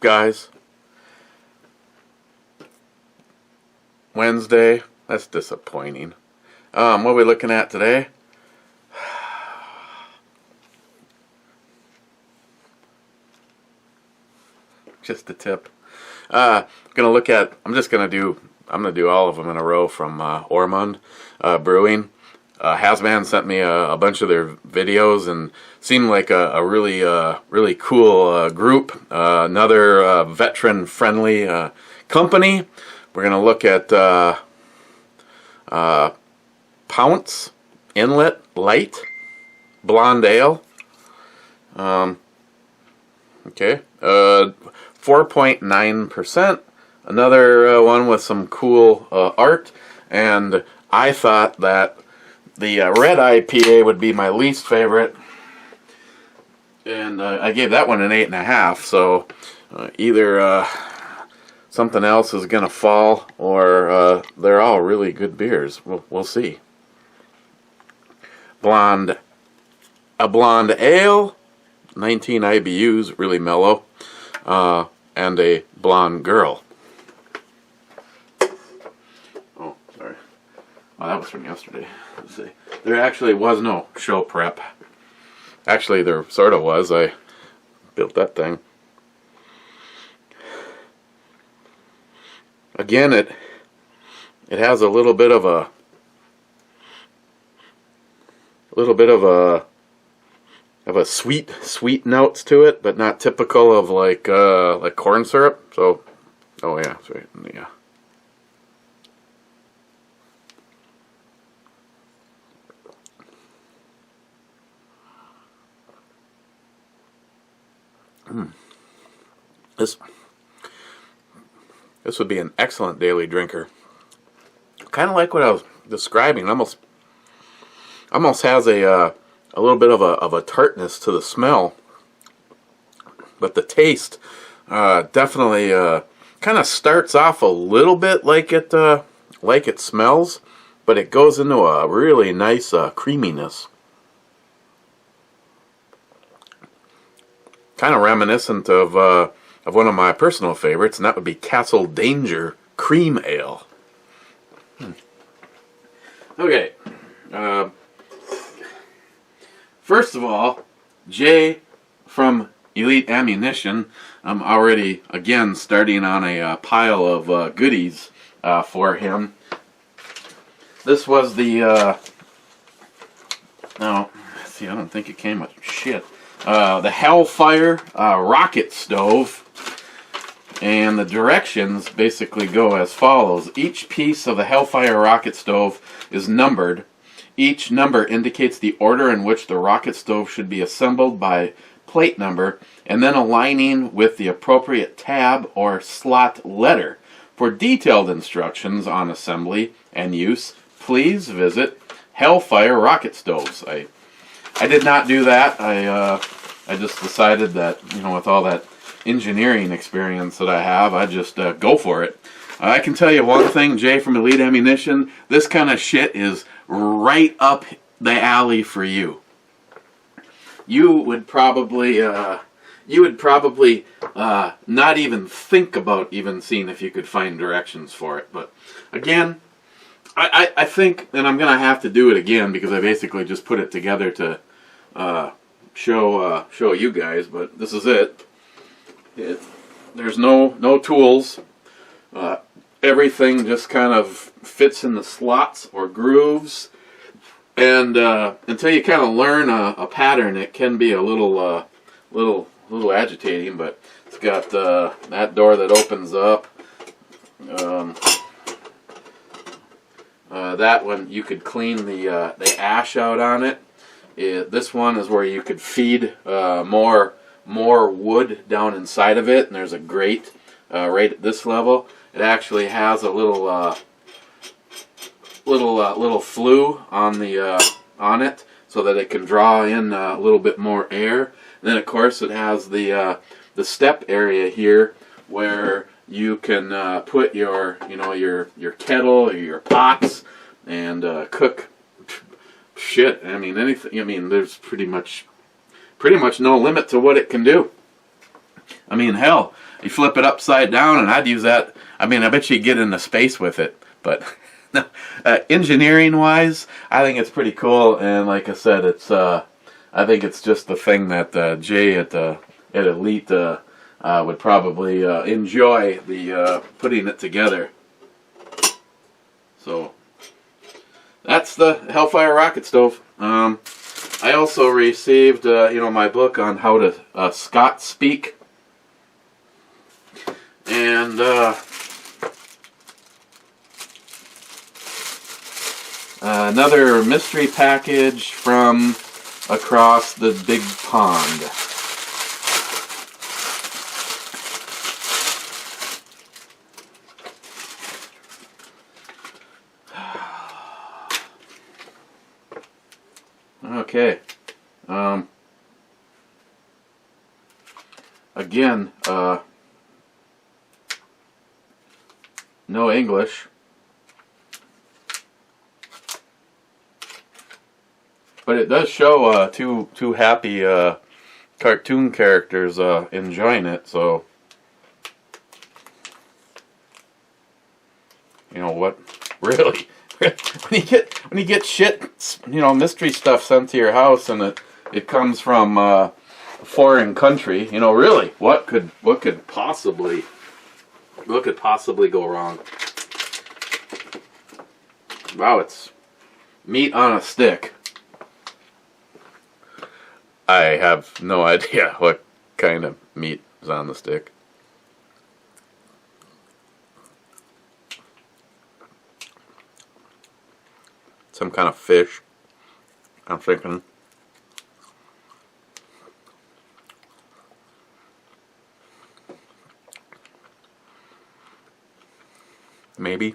guys? Wednesday. That's disappointing. What are we looking at today? Just a tip. I'm just gonna do all of them in a row from ORMOND Brewing. Hasman sent me a bunch of their videos and seemed like a really cool group. Another veteran-friendly company. We're gonna look at PONCE INLET Light Blonde Ale. Okay, 4.9%. Another one with some cool art, and I thought that the red IPA would be my least favorite, and I gave that one an 8.5. So either something else is gonna fall, or they're all really good beers. We'll see. A blonde ale, 19 IBUs, really mellow, and a blonde girl. Oh, sorry. Oh, that was from yesterday. Let's see. There actually was no show prep. Actually, there sort of was. I built that thing. Again, it has a little bit of a sweet notes to it, but not typical of like corn syrup. So, oh yeah, that's right. Yeah. This would be an excellent daily drinker. Kind of like what I was describing. Almost has a little bit of a tartness to the smell, but the taste definitely kind of starts off a little bit like it smells, but it goes into a really nice creaminess. Kind of reminiscent of one of my personal favorites, and that would be Castle Danger Cream Ale. Okay. First of all, Jay from Elite Ammunition. I'm already, again, starting on a pile of goodies for him. This was the, no, see, I don't think it came with shit. The Hellfire rocket stove, and the directions basically go as follows. Each piece of the Hellfire rocket stove is numbered. Each number indicates the order in which the rocket stove should be assembled by plate number, and then aligning with the appropriate tab or slot letter. For detailed instructions on assembly and use, please visit Hellfire Rocket Stoves. I did not do that. I just decided that, you know, with all that engineering experience that I have, I just go for it. I can tell you one thing, Jay from Elite Ammunition, this kind of shit is right up the alley for you. You would probably not even think about even seeing if you could find directions for it. But again, I think, and I'm gonna have to do it again because I basically just put it together to show you guys. But this is it. There's no tools. Everything just kind of fits in the slots or grooves, and until you kind of learn a pattern, it can be a little agitating. But it's got that door that opens up. That one you could clean the ash out on it. This one is where you could feed more wood down inside of it, and there's a grate right at this level. It actually has a little flue on it, so that it can draw in a little bit more air. And then, of course, it has the step area here where you can put your kettle or your pots and cook shit. I mean, anything. I mean, there's pretty much no limit to what it can do. I mean, hell, you flip it upside down, and I'd use that. I mean, I bet you get into space with it. But no, engineering-wise, I think it's pretty cool. And like I said, it's I think it's just the thing that Jay at Elite would probably enjoy the putting it together. So that's the Hellfire rocket stove. I also received my book on how to Scott speak, and another mystery package from across the big pond. Okay. Again, no English. But it does show two happy cartoon characters enjoying it, so you know what? Really, when you get shit, mystery stuff sent to your house, and it comes from a foreign country, really, what could possibly go wrong? Wow, it's meat on a stick. I have no idea what kind of meat is on the stick. Some kind of fish, I'm thinking. Maybe.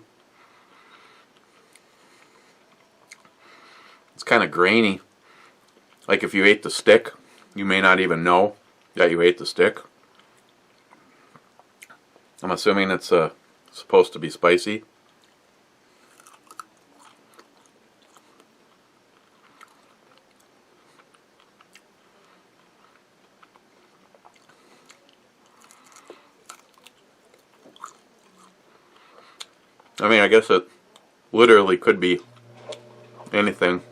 It's kind of grainy. Like if you ate the stick, you may not even know that you ate the stick. I'm assuming it's supposed to be spicy. I mean, I guess it literally could be anything.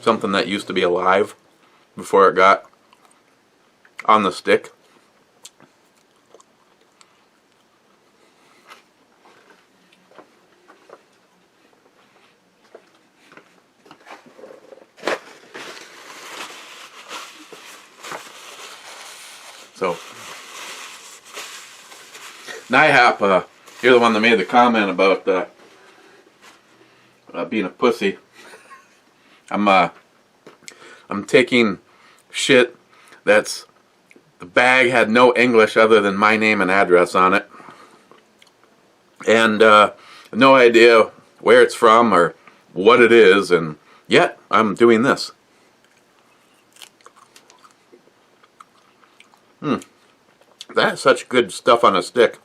Something that used to be alive before it got on the stick. So, NIHAP, you're the one that made the comment about being a pussy. I'm taking shit that's, the bag had no English other than my name and address on it, and no idea where it's from or what it is, and yet I'm doing this. That's such good stuff on a stick.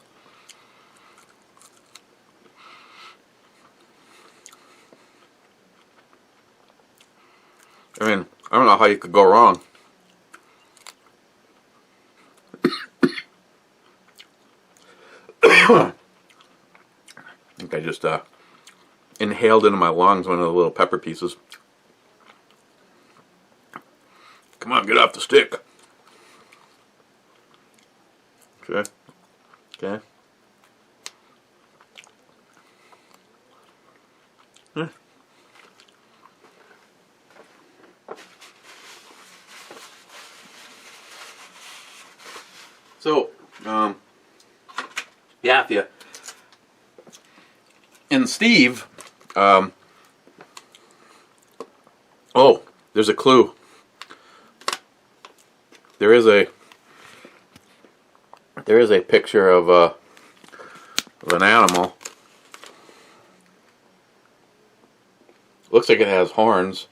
I mean, I don't know how you could go wrong. I think I just inhaled into my lungs one of the little pepper pieces. Come on, get off the stick. Okay. Okay. Yeah. So, yeah, if you, and Steve, oh, there's a clue. There is a picture of an animal. Looks like it has horns.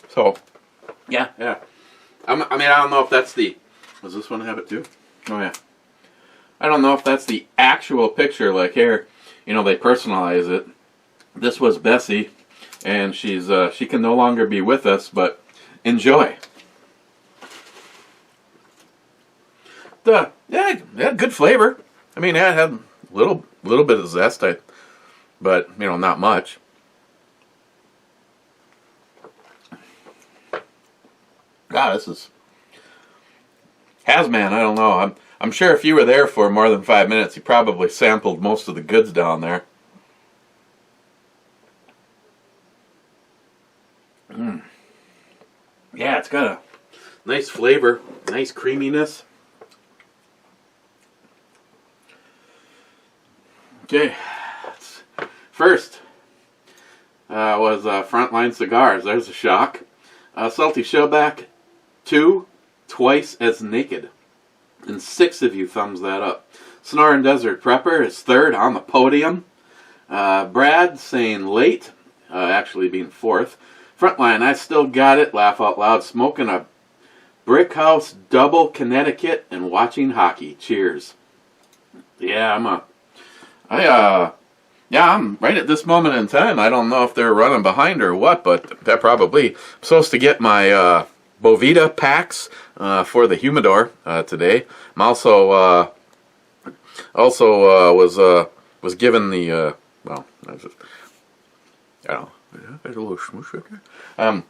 So, yeah. I mean, I don't know if that's the... Does this one have it too? Oh, yeah. I don't know if that's the actual picture. Like here, they personalize it. This was Bessie, and she can no longer be with us, but enjoy. Yeah, good flavor. I mean, it had a little bit of zest, but you know, not much. God, this is Hazman. I don't know. I'm sure if you were there for more than 5 minutes, you probably sampled most of the goods down there. Yeah, it's got a nice flavor, nice creaminess. Okay, first was Frontline Cigars. There's a shock. Salty Shellback 2, Twice as Naked. And 6 of you thumbs that up. Sonoran Desert Prepper is 3rd on the podium. Brad saying late, actually being 4th. Frontline, I still got it, laugh out loud, smoking a brick house double Connecticut and watching hockey. Cheers. Yeah, I'm right at this moment in time. I don't know if they're running behind or what, but they're probably. I'm supposed to get my Bovita packs for the humidor today. I'm also was given the well, I don't know. There's a little smoosh right there. I'm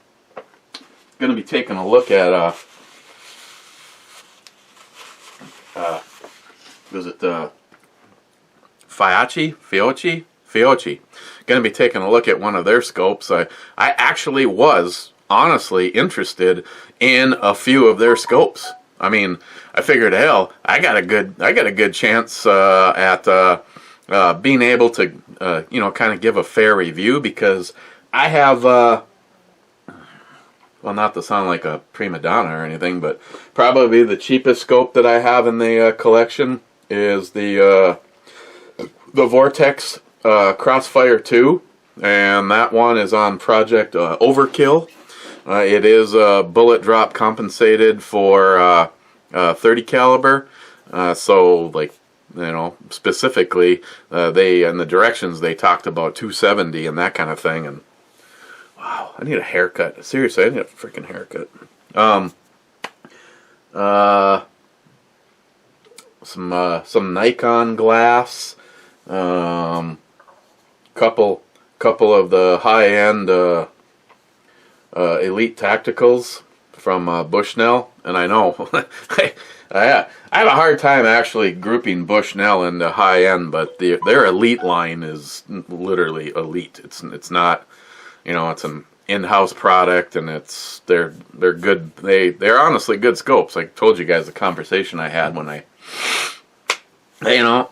going to be taking a look at was it Fiocchi? Going to be taking a look at one of their scopes. I actually was honestly interested in a few of their scopes. I mean, I figured, hell, I got a good chance at being able to you know, kind of give a fair review, because I have well, not to sound like a prima donna or anything, but probably the cheapest scope that I have in the collection is the Vortex Crossfire 2, and that one is on Project Overkill. It is bullet drop compensated for 30 caliber, so like, you know, specifically they, in the directions, they talked about 270 and that kind of thing. And wow, I need a haircut. Seriously, I need a freaking haircut. Some Nikon glass, couple of the high-end Elite Tacticals from Bushnell, and I know I have a hard time actually grouping Bushnell into high-end, but their Elite line is literally elite. It's not, you know, it's an in-house product, and they're good. They're honestly good scopes. I told you guys the conversation I had when I you know,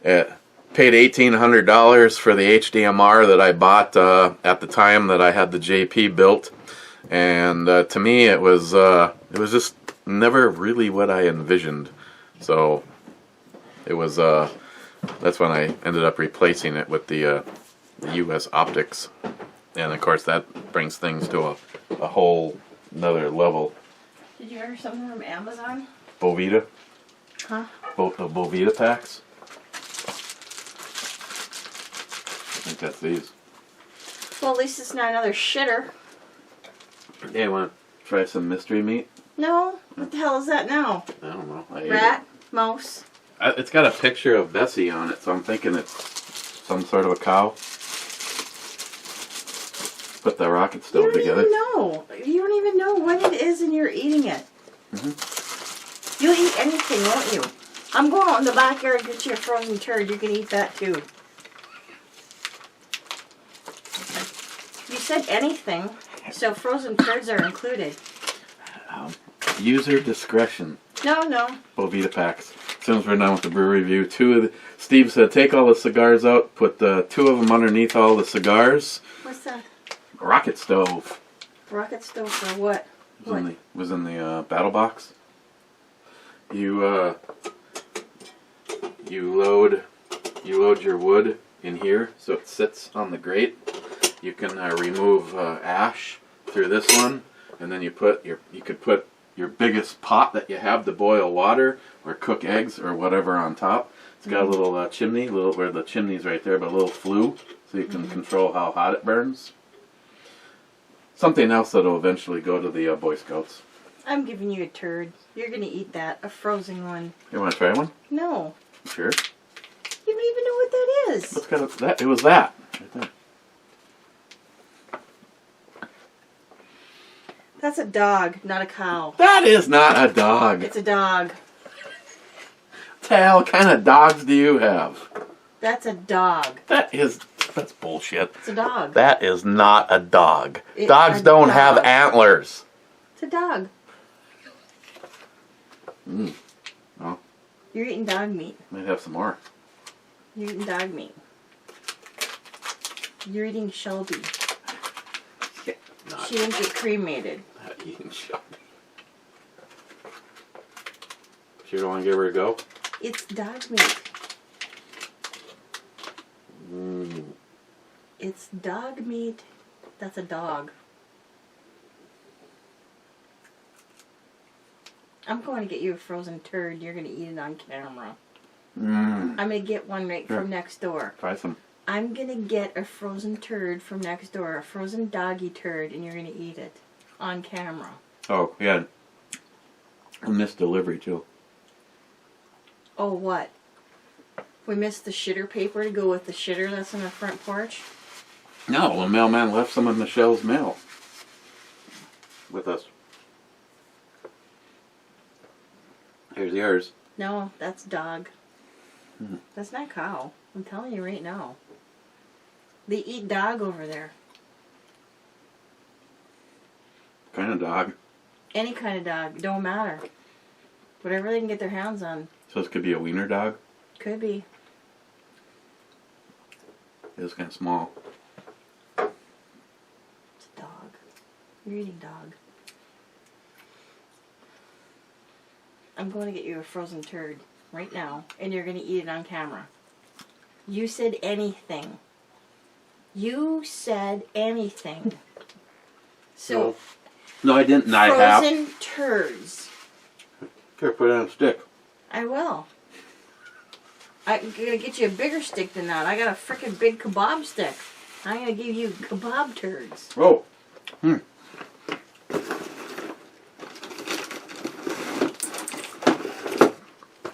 paid $1,800 for the HDMR that I bought at the time that I had the JP built, and to me it was just never really what I envisioned. So it was that's when I ended up replacing it with the US optics, and of course that brings things to a whole another level. Did you order something from Amazon? Bovita. Huh? Both the Bovita packs. I think that's these. Well, at least it's not another shitter. Yeah, you want to try some mystery meat? No. What the hell is that now? I don't know. Rat? Mouse? It's got a picture of Bessie on it, so I'm thinking it's some sort of a cow. Put the rocket stove together. You don't even know what it is, and you're eating it. You'll eat anything, won't you? I'm going out in the backyard and get you a frozen turd. You can eat that too. You said anything, so frozen turds are included. User discretion. No. Bovita packs. As soon as we're done with the brew review, Steve said take all the cigars out, put 2 of them underneath all the cigars. What's that? Rocket stove. Rocket stove for what? Was in the battle box. You load your wood in here so it sits on the grate. You can remove ash through this one, and then you could put your biggest pot that you have to boil water or cook eggs or whatever on top. It's got a little chimney, where the chimney's right there, but a little flue, so you can control how hot it burns. Something else that'll eventually go to the Boy Scouts. I'm giving you a turd. You're gonna eat that. A frozen one. You want to try one? No. Sure. You don't even know what that is. What's got that? It was that. Right there. That's a dog, not a cow. That is not a dog. It's a dog. What the hell kind of dogs do you have? That's a dog. That's bullshit. It's a dog. That is not a dog. It's Dogs a don't dog. have antlers. It's a dog. Well, You're eating dog meat. might have some more. You're eating dog meat. You're eating Shelby. Not, She didn't get cremated. not eating Shelby. She don't want to give her a go? It's dog meat. It's dog meat. That's a dog. I'm going to get you a frozen turd. You're going to eat it on camera. I'm going to get one right from next door. Try some. I'm going to get a frozen turd from next door. A frozen doggy turd. And you're going to eat it on camera. Oh, yeah. I missed delivery, too. Oh, what? We missed the shitter paper to go with the shitter that's on the front porch? No, the mailman left some of Michelle's mail with us. Here's yours. No, that's dog. That's not cow. I'm telling you right now. They eat dog over there. Kind of dog. Any kind of dog. Don't matter. Whatever they can get their hands on. So this could be a wiener dog. Could be. It's kind of small. It's a dog. You're eating dog. I'm going to get you a frozen turd right now, and you're going to eat it on camera. You said anything. You said anything. So, No, I didn't. I have. frozen turds. Here, put it on a stick. I will. I'm going to get you a bigger stick than that. I got a freaking big kebab stick. I'm going to give you kebab turds. Oh.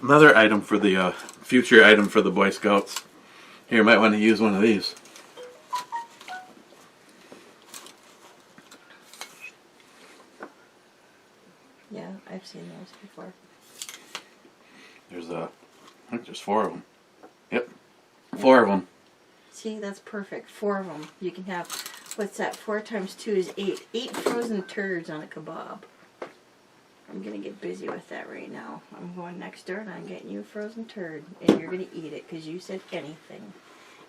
Another item for the future item for the Boy Scouts. Here, you might want to use one of these. Yeah, I've seen those before. There's I think there's 4 of them. Yep, 4 of them. See, that's perfect. 4 of them. You can have, what's that? 4 times 2 is 8. 8 frozen turds on a kebab. I'm going to get busy with that right now. I'm going next door and I'm getting you a frozen turd. And you're going to eat it because you said anything.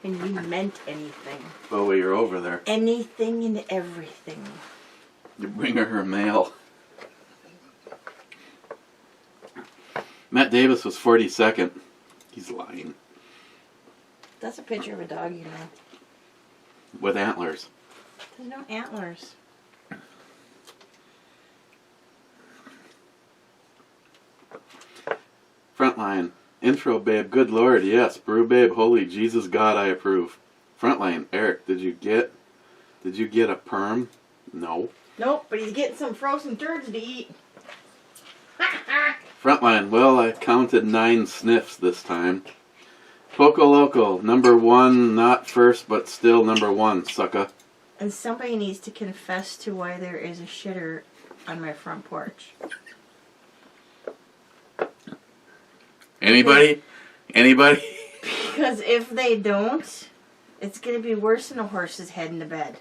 And you meant anything. Oh, well, you're over there. Anything and everything. You bring her mail. Matt Davis was 42nd. He's lying. That's a picture of a dog, you know. With antlers. There's no antlers. Frontline. Intro, babe. Good Lord, yes. Brew, babe. Holy Jesus God, I approve. Frontline. Eric, did you get a perm? No. Nope, but he's getting some frozen turds to eat. Frontline. Well, I counted 9 sniffs this time. Poco Loco. Number 1, not first, but still number 1, sucka. And somebody needs to confess to why there is a shitter on my front porch. Anybody? Anybody? Because if they don't, it's going to be worse than a horse's head in the bed.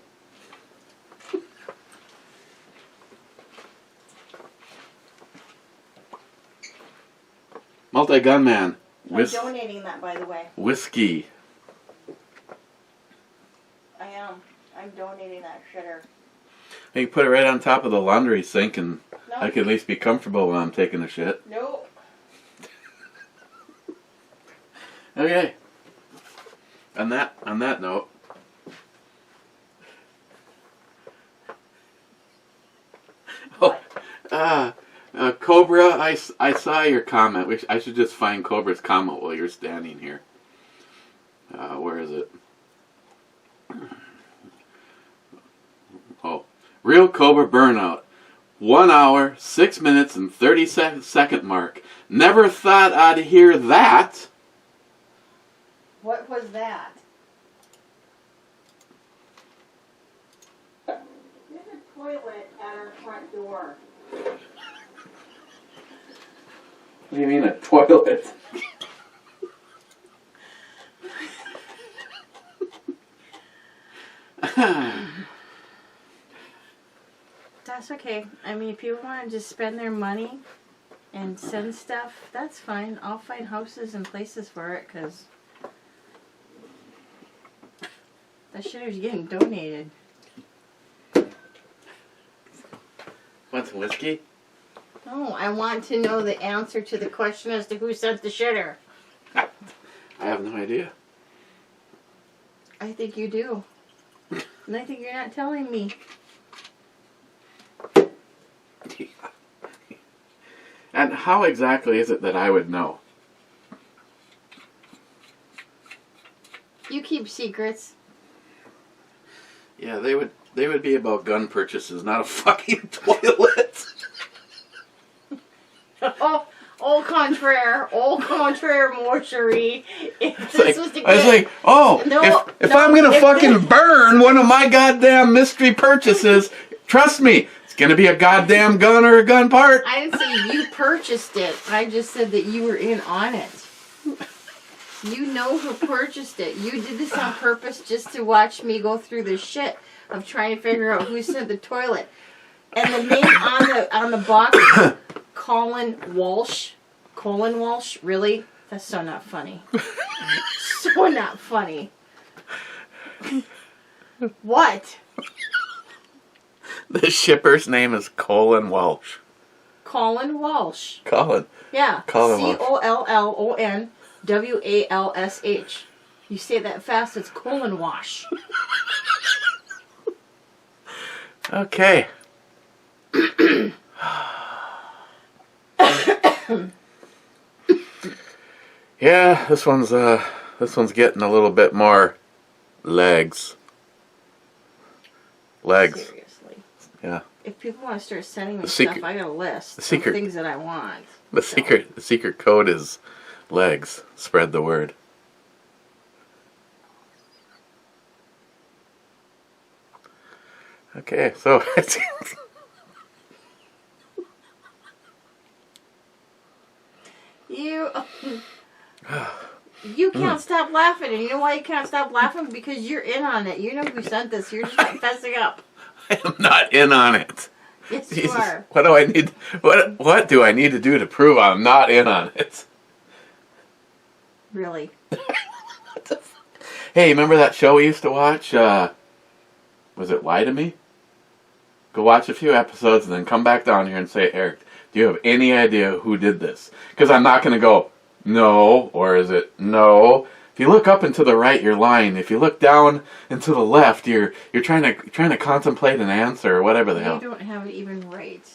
Multi-gunman. I'm donating that, by the way. Whiskey. I am. I'm donating that shitter. You can put it right on top of the laundry sink and Nope. I can at least be comfortable when I'm taking a shit. Nope. Okay. On that note. Oh, Cobra, I saw your comment. I should just find Cobra's comment while you're standing here. Where is it? Oh. Real Cobra burnout. 1 hour, 6 minutes, and 30-second mark. Never thought I'd hear that. What was that? There's a toilet at our front door. What do you mean a toilet? That's okay. I mean, if people want to just spend their money and send stuff, that's fine. I'll find houses and places for it, because that shitter's getting donated. What's whiskey? No, I want to know the answer to the question as to who sent the shitter. I have no idea. I think you do. And I think you're not telling me. And how exactly is it that I would know? You keep secrets. Yeah, they would be about gun purchases, not a fucking toilet. Oh, au contraire, mon chéri. If this was to I was get... like, oh, No, if no, I'm gonna if fucking this- burn one of my goddamn mystery purchases, trust me, it's gonna be a goddamn gun or a gun part. I didn't say you purchased it. I just said that you were in on it. You know who purchased it. You did this on purpose just to watch me go through this shit of trying to figure out who sent the toilet. And the name on the box, Colin Walsh. Colin Walsh? Really? That's so not funny. So not funny. What? The shipper's name is Colin Walsh. Colin Walsh. Colin. Yeah. Colin Walsh. COLLONWALSH. You say that fast, it's colon wash. Okay. Yeah, this one's getting a little bit more legs. Legs. Seriously. Yeah. If people want to start sending me The stuff, secret- I got a list the of secret- things that I want. The secret code is legs. Spread the word. Okay, so You can't stop laughing, and you know why you can't stop laughing? Because you're in on it. You know who sent this. You're just not fessing up. I am not in on it. Yes, you Jesus, are. what do I need? What do I need to do to prove I'm not in on it? Really? Hey, remember that show we used to watch? Was it Lie to Me? Go watch a few episodes and then come back down here and say, Eric, do you have any idea who did this? Because I'm not going to go, no, or is it no? If you look up and to the right, you're lying. If you look down and to the left, you're trying to contemplate an answer or whatever the hell. You don't have it even right.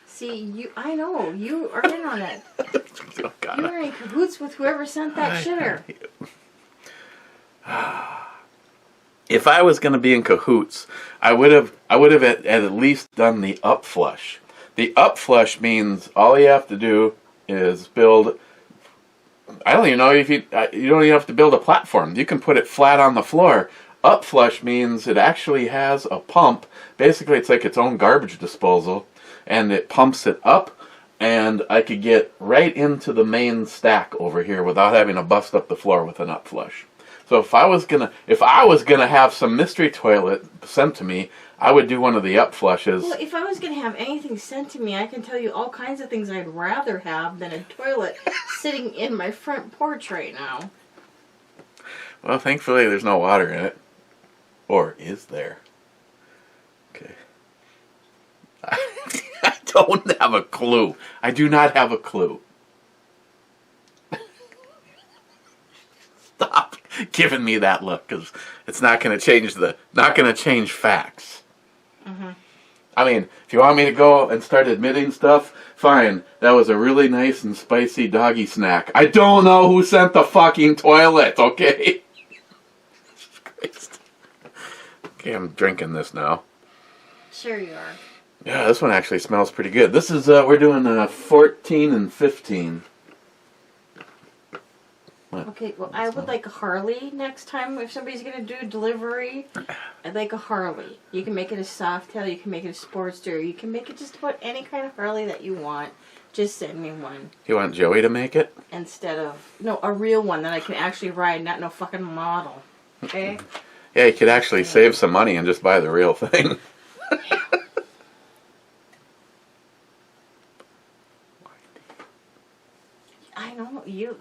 See, I know you are in on it. Oh, God. You are in cahoots with whoever sent that shitter. If I was going to be in cahoots, I would have at least done the up flush. The up flush means all you have to do is build. I don't even know if you don't even have to build a platform. You can put it flat on the floor. Up flush means it actually has a pump. Basically, it's like its own garbage disposal, and it pumps it up. And I could get right into the main stack over here without having to bust up the floor with an up flush. So if I was gonna have some mystery toilet sent to me, I would do one of the up flushes. Well, if I was going to have anything sent to me, I can tell you all kinds of things I'd rather have than a toilet sitting in my front porch right now. Well, thankfully there's no water in it. Or is there? Okay. I don't have a clue. I do not have a clue. Stop giving me that look, because it's not going to change facts. Mm-hmm. I mean, if you want me to go and start admitting stuff, fine. That was a really nice and spicy doggy snack. I don't know who sent the fucking toilet, okay? Jesus Christ. Okay, I'm drinking this now. Sure you are. Yeah, this one actually smells pretty good. This is, we're doing 14 and 15. What? Okay, well, I would like a Harley next time. If somebody's going to do delivery, I'd like a Harley. You can make it a Softail, you can make it a Sportster, you can make it just about any kind of Harley that you want. Just send me one. You want Joey to make it? Instead of, no, a real one that I can actually ride, not no fucking model. Okay? Yeah, you could actually save some money and just buy the real thing. I know, you...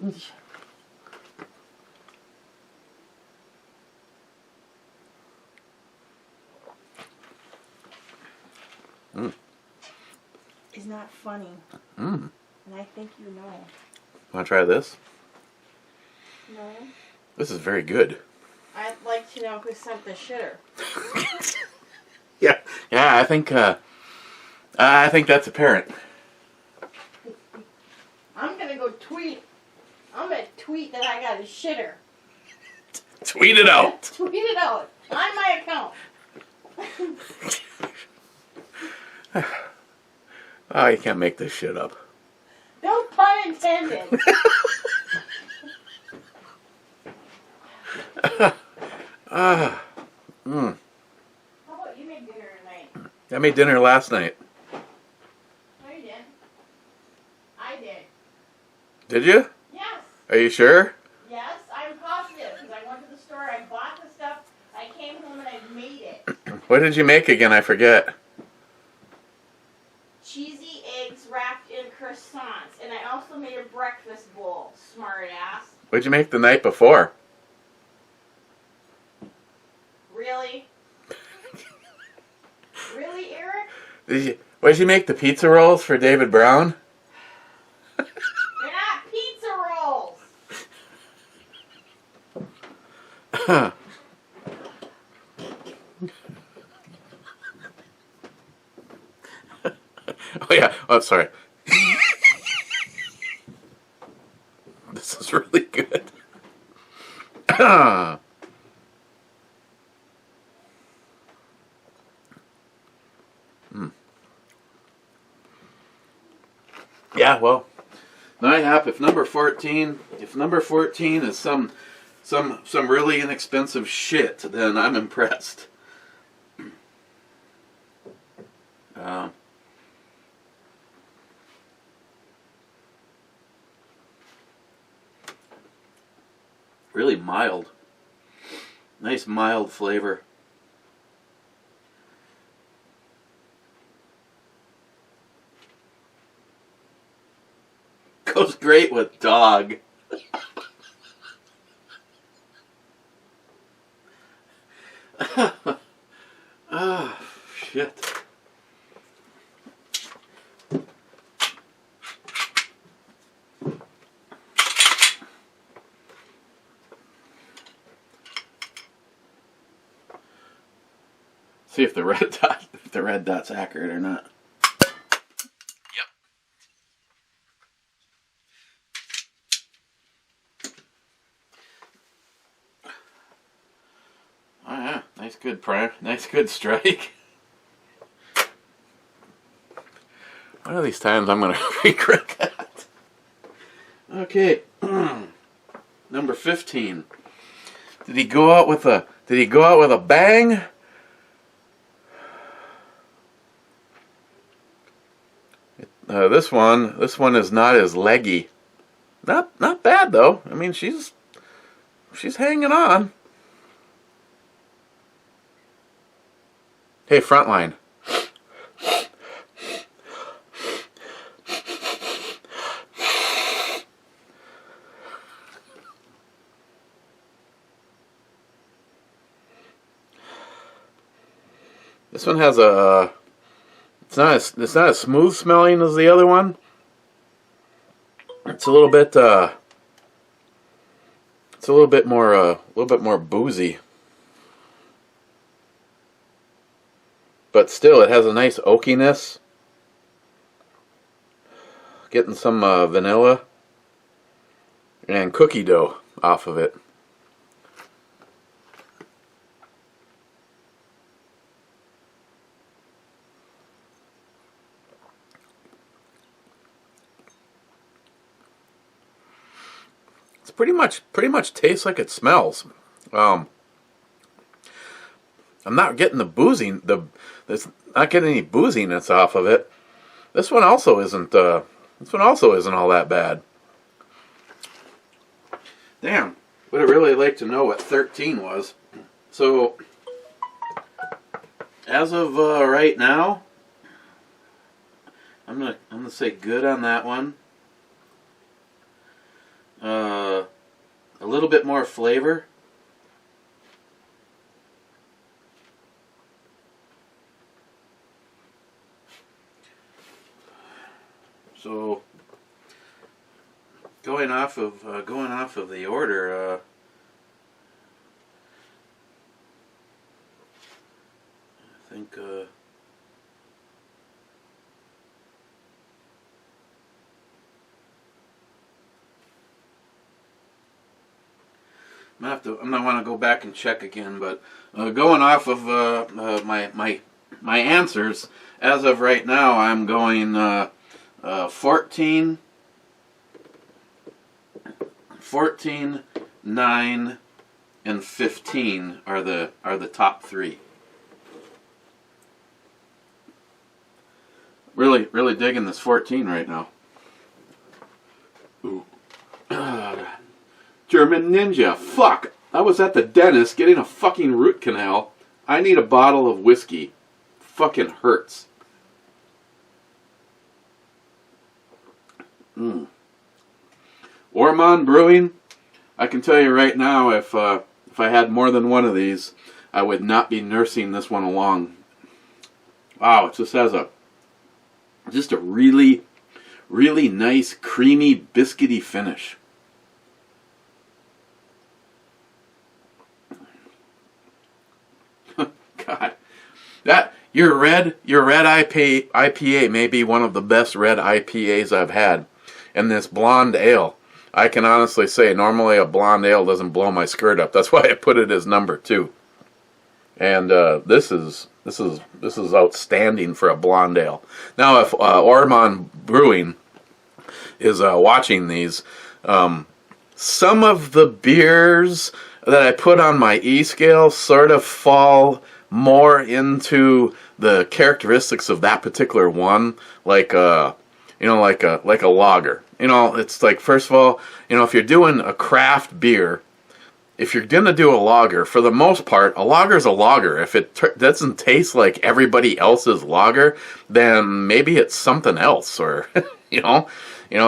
It's not funny. And I think you know. Want to try this? No? This is very good. I'd like to know who sent the shitter. Yeah, I think that's apparent. I'm gonna go tweet. I'm gonna tweet that I got a shitter. Tweet it out. Tweet it out on my account. Oh, you can't make this shit up. No pun intended. How about you make dinner tonight? I made dinner last night. No, you didn't. I did. Did you? Yes. Are you sure? Yes, I'm positive because I went to the store, I bought the stuff, I came home and I made it. What did you make again? I forget. Cheesy eggs wrapped in croissants, and I also made a breakfast bowl. Smart ass. What did you make the night before? Really? Really, Eric? What did you make, the pizza rolls for David Brown? They're not pizza rolls. Oh yeah. Oh, sorry. This is really good. Yeah, well, NIHAP, if number 14 is some really inexpensive shit, then I'm impressed. Really mild. Nice mild flavor. Goes great with dog. Ah, shit. See if the red dot's accurate or not. Yep. Oh yeah, nice good prime, nice good strike. One of these times I'm gonna regret that. Okay, number 15. Did he go out with a bang? This one is not as leggy. Not bad though. I mean, she's hanging on. Hey, Frontline. This one has a. It's not as smooth smelling as the other one. It's a little bit more boozy. But still, it has a nice oakiness. Getting some vanilla and cookie dough off of it. pretty much tastes like it smells. I'm not getting the boozing. There's not getting any booziness off of it. This one also isn't. This one also isn't all that bad. Damn, would have really liked to know what 13 was. So, as of right now, I'm gonna say good on that one. A little bit more flavor. So, going off of the order, I think I'm gonna want to go back and check again, but going off of my answers as of right now, I'm going 14, 9, and 15 are the top three. Really digging this 14 right now. Ooh. German Ninja. Fuck! I was at the dentist getting a fucking root canal. I need a bottle of whiskey. Fucking hurts. Ormond Brewing. I can tell you right now, if I had more than one of these, I would not be nursing this one along. Wow, it just has just a really nice, creamy, biscuity finish. God, your red IPA may be one of the best red IPAs I've had. And this blonde ale, I can honestly say, normally a blonde ale doesn't blow my skirt up. That's why I put it as number 2. And this is outstanding for a blonde ale. Now, if Ormond Brewing is watching these, some of the beers that I put on my E-scale sort of fall more into the characteristics of that particular one, like like a lager. It's like, first of all, if you're doing a craft beer, if you're gonna do a lager, for the most part, a lager is a lager. If it doesn't taste like everybody else's lager, then maybe it's something else, or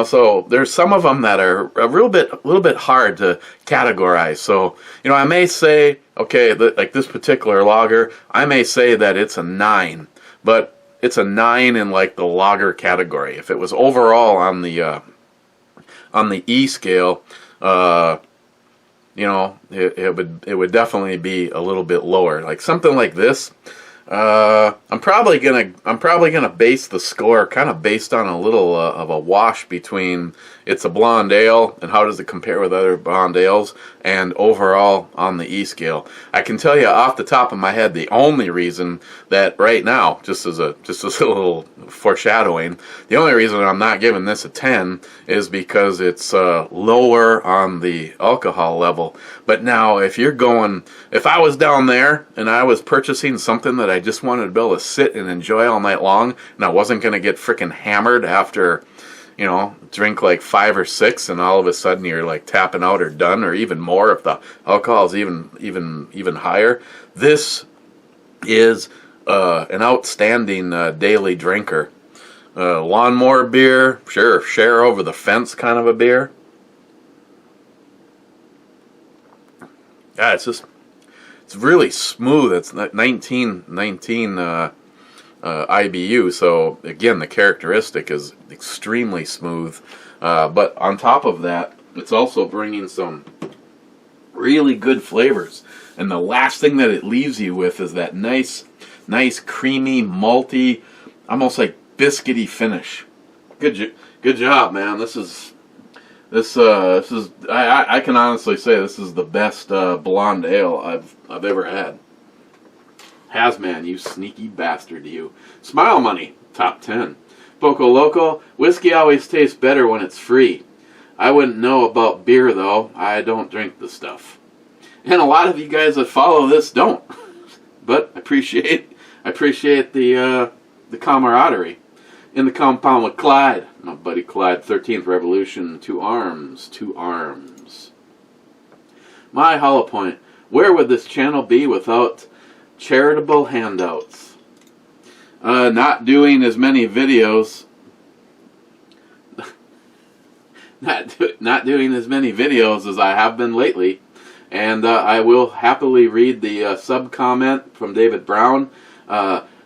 So there's some of them that are a little bit hard to categorize. So I may say, okay, like this particular lager, I may say that it's a 9, but it's a 9 in like the lager category. If it was overall on the E scale, it would definitely be a little bit lower. Like something like this, I'm probably gonna base the score kind of based on a little of a wash between it's a blonde ale and how does it compare with other blonde ales, and overall on the E scale. I can tell you off the top of my head the only reason that right now, just as a little foreshadowing, the only reason I'm not giving this a 10 is because it's lower on the alcohol level. But now if I was down there and I was purchasing something that I just wanted to be able to sit and enjoy all night long, and I wasn't going to get freaking hammered after drink like 5 or 6, and all of a sudden you're like tapping out or done, or even more if the alcohol is even higher. This is an outstanding daily drinker. Lawnmower beer, sure, share over the fence kind of a beer. Yeah, it's really smooth. It's 19 IBU, so again the characteristic is extremely smooth, but on top of that it's also bringing some really good flavors, and the last thing that it leaves you with is that nice creamy malty, almost like biscuity finish. Good job, man. This is I can honestly say this is the best blonde ale I've ever had. Hazman, you sneaky bastard, you. Smile Money, top 10. Poco Loco, whiskey always tastes better when it's free. I wouldn't know about beer, though. I don't drink the stuff. And a lot of you guys that follow this don't. But I appreciate the camaraderie. In the compound with Clyde, my buddy Clyde, 13th Revolution, 2 arms, 2 arms. My hollow point, where would this channel be without charitable handouts? Not doing as many videos. Not doing as many videos as I have been lately. And I will happily read the sub-comment from David Brown.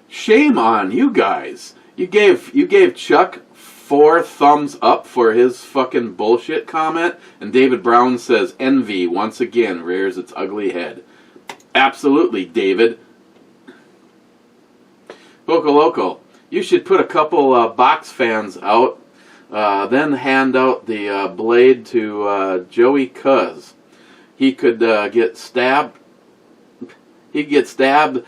Shame on you guys. You gave Chuck 4 thumbs up for his fucking bullshit comment, and David Brown says envy once again rears its ugly head. Absolutely, David. Poco Loco, you should put a couple box fans out, then hand out the blade to Joey Cuz. He could get stabbed. He'd get stabbed.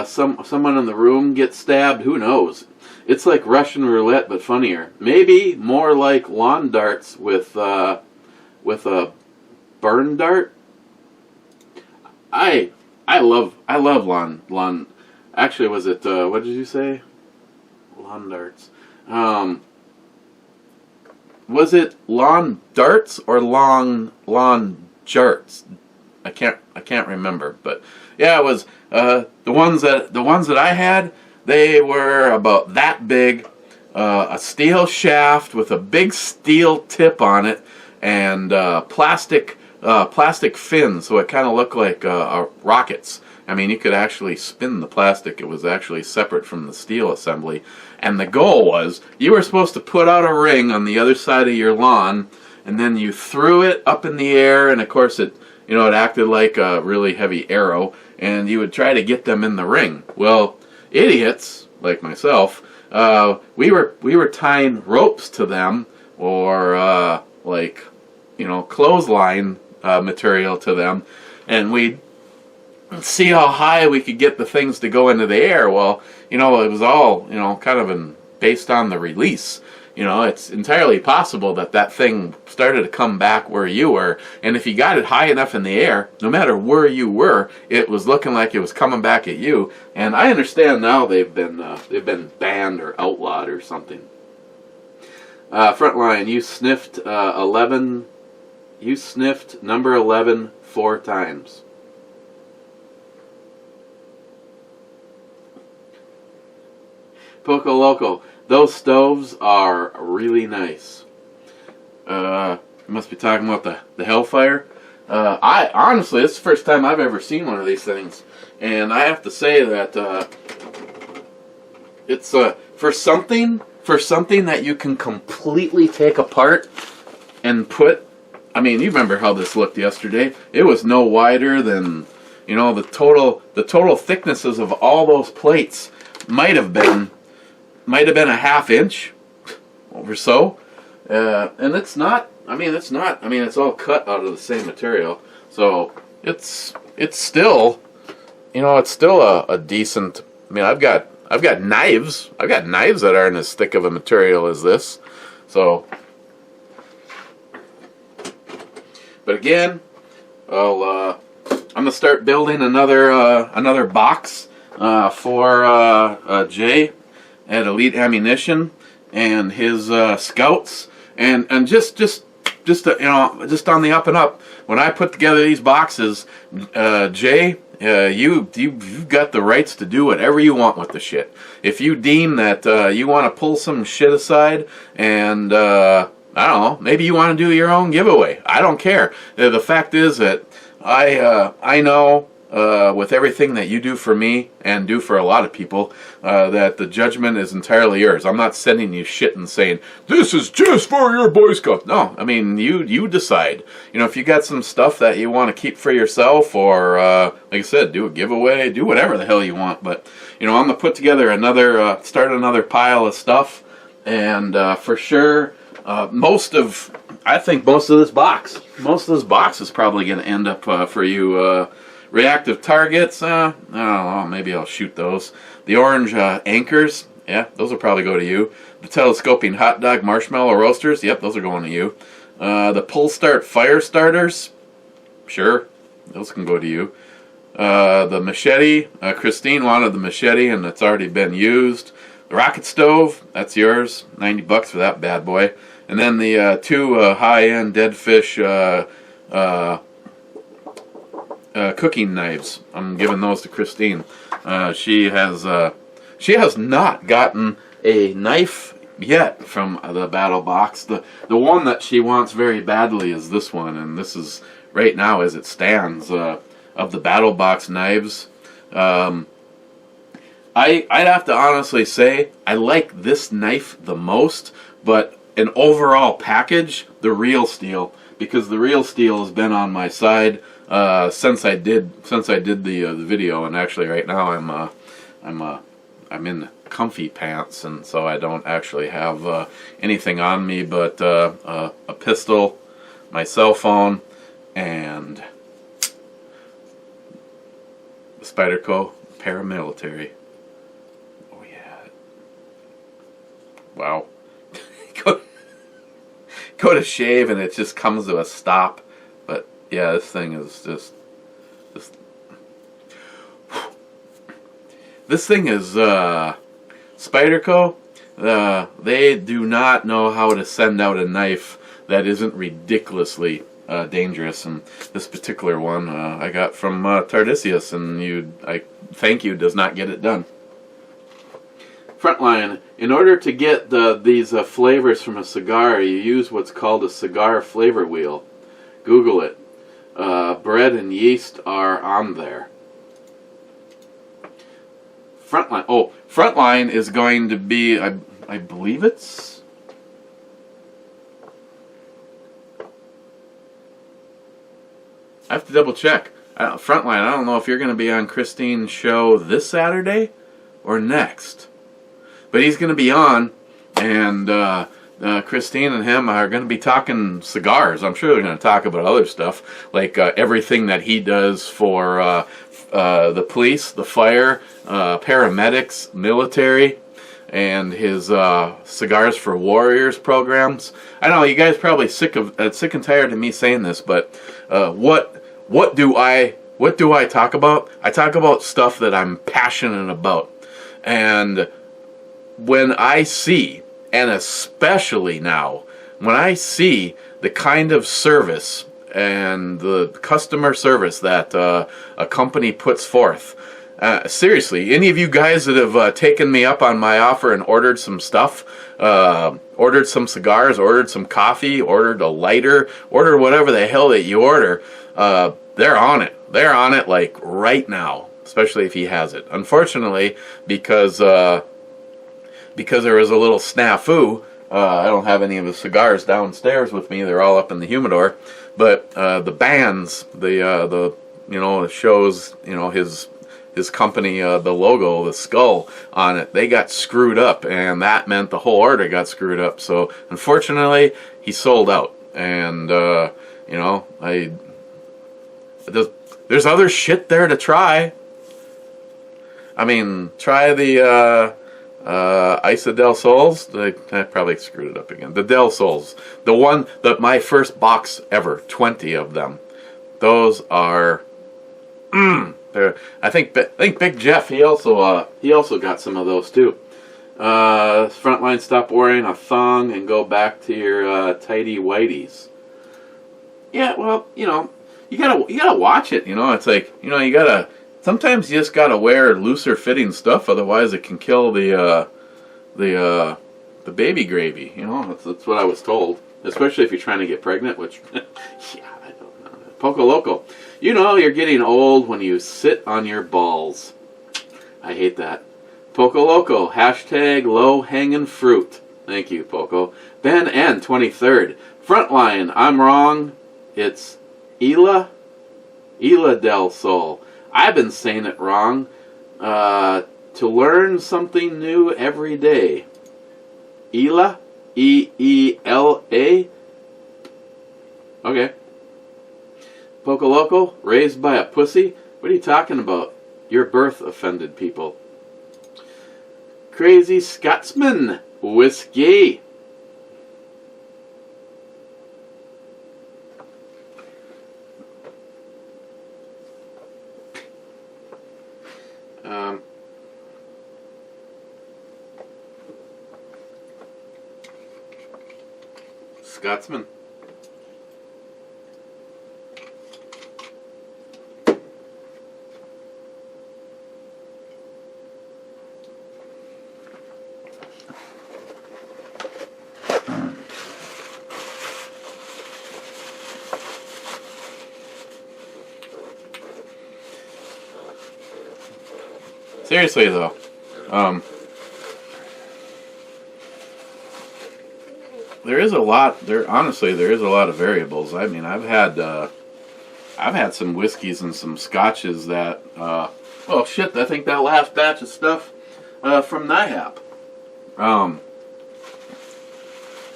Someone in the room gets stabbed. Who knows? It's like Russian roulette, but funnier. Maybe more like lawn darts with a burn dart. I love lawn. Actually, was it what did you say? Lawn darts. Was it lawn darts or lawn jarts? I can't remember, but yeah, it was the ones that I had. They were about that big, a steel shaft with a big steel tip on it, and plastic fins, so it kind of looked like rockets. I mean, you could actually spin the plastic. It was actually separate from the steel assembly. And the goal was, you were supposed to put out a ring on the other side of your lawn, and then you threw it up in the air, and of course it acted like a really heavy arrow, and you would try to get them in the ring. Well, idiots like myself, we were tying ropes to them, or clothesline material to them, and we'd see how high we could get the things to go into the air. Well, it was all kind of based on the release. It's entirely possible that thing started to come back where you were, and if you got it high enough in the air, no matter where you were, it was looking like it was coming back at you. And I understand now they've been banned or outlawed or something. Frontline, you sniffed 11. You sniffed number 11 4 times. Poco Loco, those stoves are really nice. You must be talking about the Hellfire. I honestly, this is the first time I've ever seen one of these things, and I have to say that it's for something that you can completely take apart and put. I mean, you remember how this looked yesterday? It was no wider than the total thicknesses of all those plates might have been a half inch or so, and it's not. I mean, it's all cut out of the same material, so it's still, it's still a decent. I mean, I've got knives. I've got knives that aren't as thick of a material as this, so. But again, I'm gonna start building another box for Jay at Elite Ammunition and his scouts, and just on the up and up. When I put together these boxes, Jay, you've got the rights to do whatever you want with the shit. If you deem that you want to pull some shit aside and I don't know, maybe you want to do your own giveaway. I don't care. The fact is that I know with everything that you do for me and do for a lot of people, that the judgment is entirely yours. I'm not sending you shit and saying, this is just for your Boy Scouts. No, I mean, you decide. If you got some stuff that you want to keep for yourself, or, like I said, do a giveaway, do whatever the hell you want. But, I'm going to put together start another pile of stuff, and for sure, I think most of this box is probably going to end up for you. Reactive targets, I don't know, maybe I'll shoot those. The orange anchors, yeah, those will probably go to you. The telescoping hot dog marshmallow roasters, yep, those are going to you. The pull start fire starters, sure, those can go to you. The machete, Christine wanted the machete and it's already been used. The rocket stove, that's yours, $90 for that bad boy. And then the two high-end dead fish cooking knives, I'm giving those to Christine. She has not gotten a knife yet from the battle box. The one that she wants very badly is this one, and this is right now as it stands of the battle box knives. I'd have to honestly say I like this knife the most, but an overall package, the Real Steel, because the Real Steel has been on my side since I did the video, and actually right now I'm in comfy pants, and so I don't actually have anything on me but a pistol, my cell phone, and the Spyderco paramilitary. Oh yeah! Wow. Go to shave and it just comes to a stop. But yeah, this thing is just this thing is Spyderco. They do not know how to send out a knife that isn't ridiculously dangerous, and this particular one I got from Tardisius, and I thank you does not get it done. Frontline, in order to get these flavors from a cigar, you use what's called a cigar flavor wheel. Google it. Bread and yeast are on there. Frontline. Oh, Frontline is going to be, I believe it's... I have to double check. Frontline, I don't know if you're going to be on Christine's show this Saturday or next. But he's going to be on, and Christine and him are going to be talking cigars. I'm sure they're going to talk about other stuff, like everything that he does for the police, the fire, paramedics, military, and his Cigars for Warriors programs. I know you guys are probably sick and tired of me saying this, but what do I talk about? I talk about stuff that I'm passionate about, and when I see, and especially now, when I see the kind of service and the customer service that a company puts forth, seriously, any of you guys that have taken me up on my offer and ordered some stuff, ordered some cigars, ordered some coffee, ordered a lighter, ordered whatever the hell that you order, they're on it. They're on it like right now, especially if he has it. Unfortunately, because there was a little snafu, I don't have any of his cigars downstairs with me. They're all up in the humidor. But the bands, it shows his company, the logo, the skull on it. They got screwed up, and that meant the whole order got screwed up. So unfortunately, he sold out. And there's other shit there to try. I mean, try the Isa del Sols. I probably screwed it up again. The Del Sols, the one that my first box ever, 20 of them. Those are, I think Big Jeff. He also got some of those too. Frontline, stop wearing a thong and go back to your tidy whities. Yeah, well, you gotta watch it. It's like you gotta. Sometimes you just gotta wear looser fitting stuff, otherwise it can kill the baby gravy. That's what I was told. Especially if you're trying to get pregnant, which, yeah, I don't know. Poco Loco, you're getting old when you sit on your balls. I hate that. Poco Loco, hashtag low hanging fruit. Thank you, Poco. Ben N, 23rd. Frontline, I'm wrong. It's Isla del Sol. I've been saying it wrong. To learn something new every day. Ela? E-E-L-A? Okay. Poco Loco, raised by a pussy? What are you talking about? Your birth offended people. Crazy Scotsman, whiskey. Scotsman. Seriously though, there is a lot. Honestly, there is a lot of variables. I mean, I've had some whiskeys and some scotches that, well, shit. I think that last batch of stuff from NIHAP.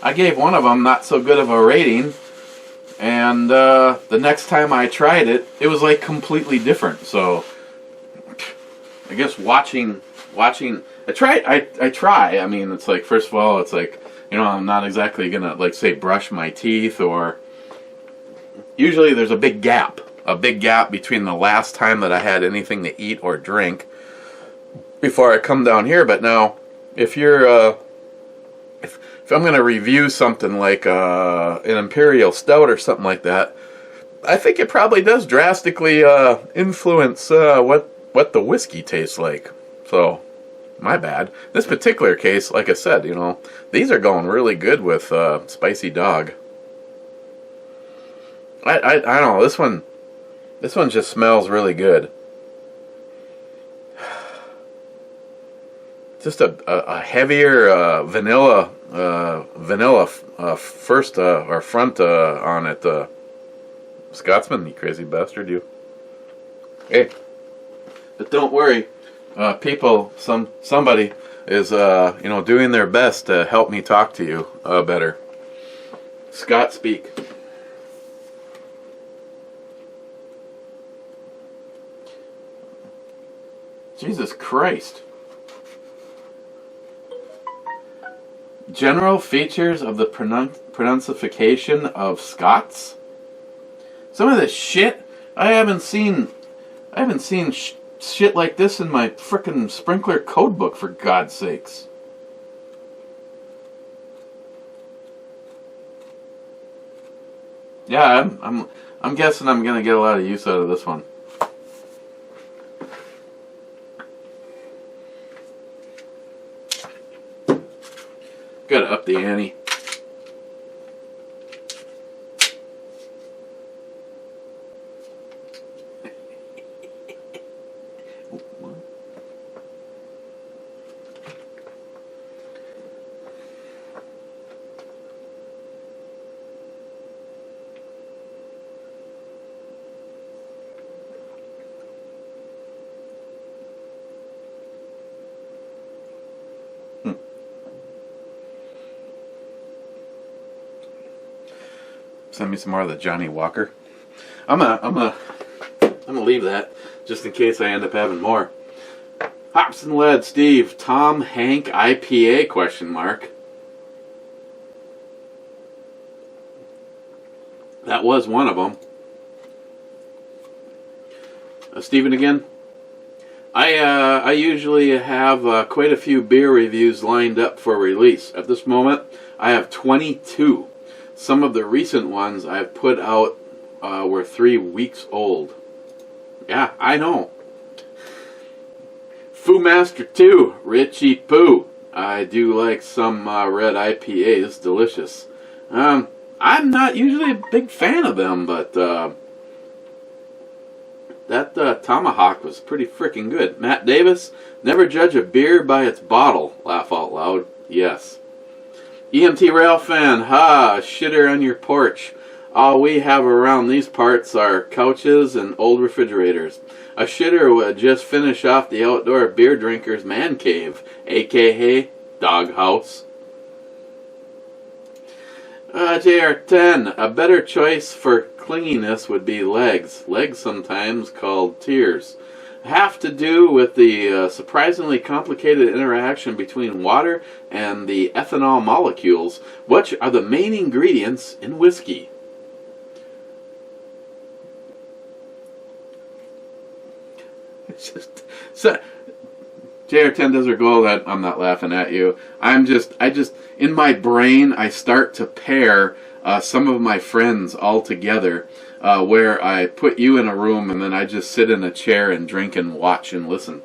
I gave one of them not so good of a rating, and the next time I tried it, it was like completely different. So I guess watching. I try. I mean, it's like, first of all, it's like, you know, I'm not exactly gonna, like, say, brush my teeth, or usually there's a big gap between the last time that I had anything to eat or drink before I come down here. But now, if you're if I'm gonna review something like an Imperial Stout or something like that, I think it probably does drastically influence what the whiskey tastes like. So, my bad. This particular case, like I said, you know, these are going really good with Spicy Dog. I don't know, this one just smells really good. Just a heavier vanilla first or front on it. Scotsman, you crazy bastard, you. Hey, but don't worry. People, somebody is, you know, doing their best to help me talk to you better. Scott, speak. Jesus Christ. General features of the pronunciation of Scots. Some of this shit I haven't seen shit like this in my frickin' sprinkler code book, for God's sakes. Yeah, I'm guessing I'm gonna get a lot of use out of this one. Gotta up the ante. Send me some more of the Johnny Walker. I'm gonna leave that just in case I end up having more. Hops and Lead, Steve, Tom Hank IPA question mark. That was one of them. Stephen again. I usually have quite a few beer reviews lined up for release. At this moment, I have 22. Some of the recent ones I've put out were 3 weeks old. Yeah, I know. Foo Master 2, Richie Poo. I do like some red IPAs, delicious. I'm not usually a big fan of them, but that Tomahawk was pretty freaking good. Matt Davis, never judge a beer by its bottle. Laugh out loud. Yes. EMT Rail Fan, ha, shitter on your porch. All we have around these parts are couches and old refrigerators. A shitter would just finish off the outdoor beer drinker's man cave, aka doghouse. JR10, a better choice for clinginess would be legs. Legs sometimes called tears. Have to do with the surprisingly complicated interaction between water and the ethanol molecules, which are the main ingredients in whiskey. It's just, JR10 Desert Gold, I'm not laughing at you. I just, in my brain, I start to pair some of my friends all together, where I put you in a room and then I just sit in a chair and drink and watch and listen.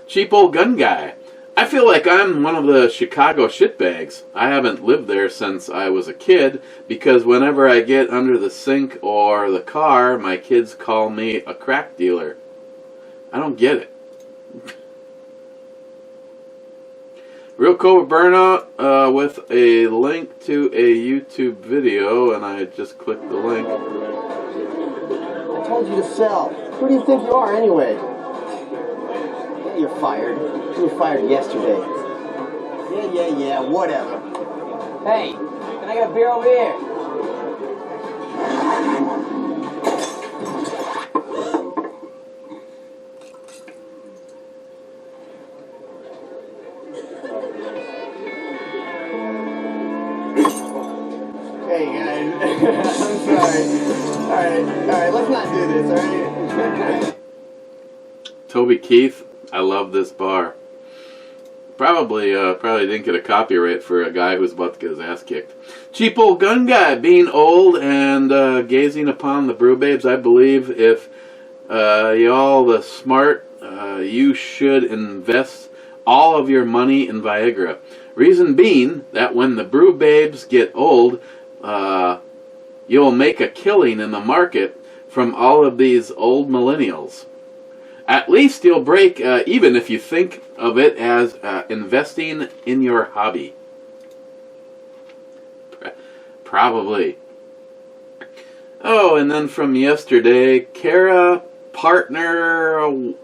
Cheap Old Gun Guy. I feel like I'm one of the Chicago shitbags. I haven't lived there since I was a kid because whenever I get under the sink or the car, my kids call me a crack dealer. I don't get it. Real Cobra Burnout with a link to a YouTube video, and I just clicked the link. I told you to sell. Who do you think you are anyway? Yeah, you're fired. You were fired yesterday. Yeah, whatever. Hey, can I get a beer over here? Hey guys, I'm sorry. Alright, let's not do this, alright? Toby Keith, I love this bar. Probably didn't get a copyright for a guy who's about to get his ass kicked. Cheap Old Gun Guy, being old and gazing upon the brew babes, I believe if y'all the smart, you should invest all of your money in Viagra. Reason being that when the brew babes get old, you'll make a killing in the market from all of these old millennials. At least you'll break even if you think of it as investing in your hobby. Probably. Oh, and then from yesterday, Kara Partner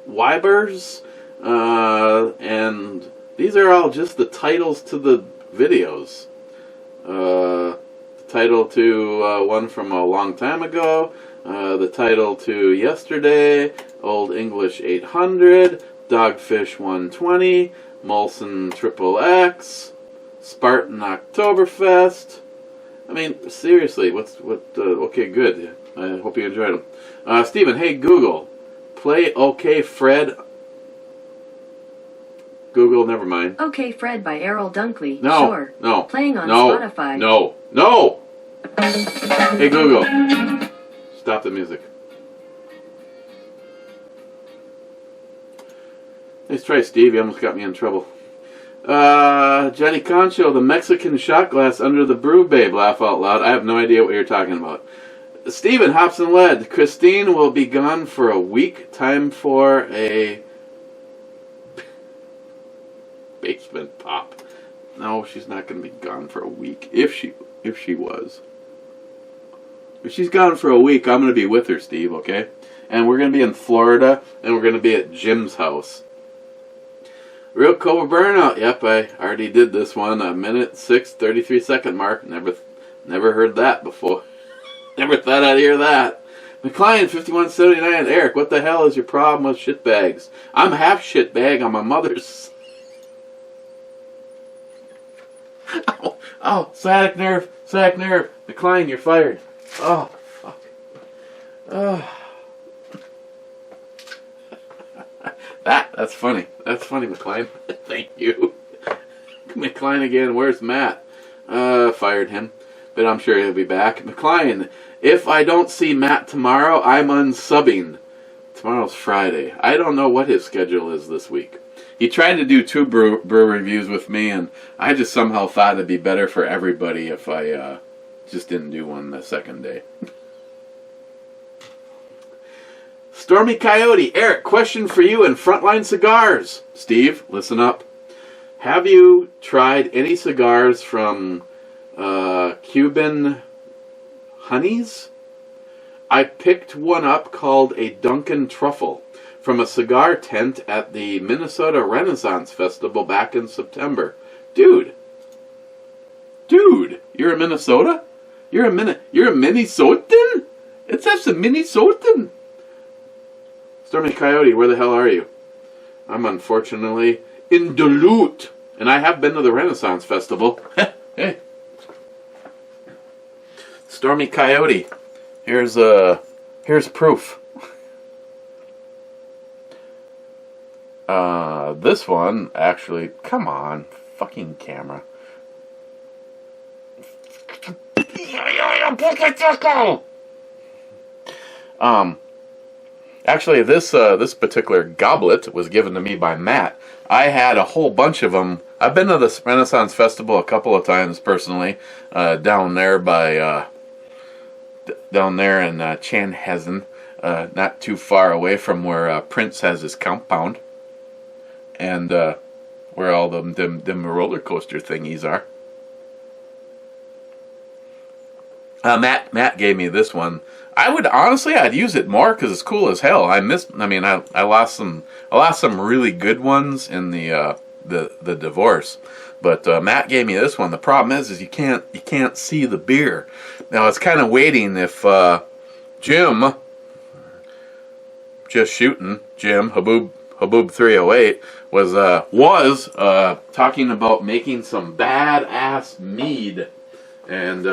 Wybers, and these are all just the titles to the videos. The title to one from a long time ago, the title to yesterday, Old English 800, Dogfish 120, Molson XXX, Spartan Oktoberfest. I mean, seriously, okay, good. I hope you enjoyed them. Steven, hey Google, play OK Fred. Google, never mind. OK Fred by Errol Dunkley. No, Sure. no. Playing on No, Spotify. no. Hey Google, stop the music. Nice try, Steve. You almost got me in trouble. Johnny Concho, the Mexican shot glass under the brew babe. Laugh out loud. I have no idea what you're talking about. Steven, Hops and Lead. Christine will be gone for a week. Time for a basement pop. No, she's not going to be gone for a week. If she was. If she's gone for a week, I'm going to be with her, Steve, okay? And we're going to be in Florida, and we're going to be at Jim's house. Real Cobra Burnout. Yep, I already did this one. 1:06:33 mark. Never heard that before. Never thought I'd hear that. McLean 5179. Eric, what the hell is your problem with shitbags? I'm half shitbag on my mother's. Oh, sciatic nerve. McLean, you're fired. Oh, fuck. Oh. That's funny. That's funny, McLean. Thank you. McLean again. Where's Matt? Fired him. But I'm sure he'll be back. McLean, if I don't see Matt tomorrow, I'm unsubbing. Tomorrow's Friday. I don't know what his schedule is this week. He tried to do 2 brew reviews with me, and I just somehow thought it'd be better for everybody if I just didn't do one the second day. Stormy Coyote, Eric, question for you and Frontline Cigars. Steve, listen up. Have you tried any cigars from Cuban Honeys? I picked one up called a Dunkin' Truffle from a cigar tent at the Minnesota Renaissance Festival back in September. Dude, you're in Minnesota? You're a Minnesotan? Let's have some Minnesotan. Stormy Coyote, where the hell are you? I'm unfortunately in Duluth, and I have been to the Renaissance Festival. Hey. Stormy Coyote, here's proof. This one, actually, come on, fucking camera. Actually, this particular goblet was given to me by Matt. I had a whole bunch of them. I've been to the Renaissance Festival a couple of times personally, down there by down there in Chanhassen, not too far away from where Prince has his compound, and where all them roller coaster thingies are. Matt gave me this one. I would honestly, I'd use it more because it's cool as hell. I lost some really good ones in the divorce, but Matt gave me this one. The problem is you can't see the beer. Now it's kind of waiting if Jim, just shooting Jim Haboob 308 was talking about making some badass mead, and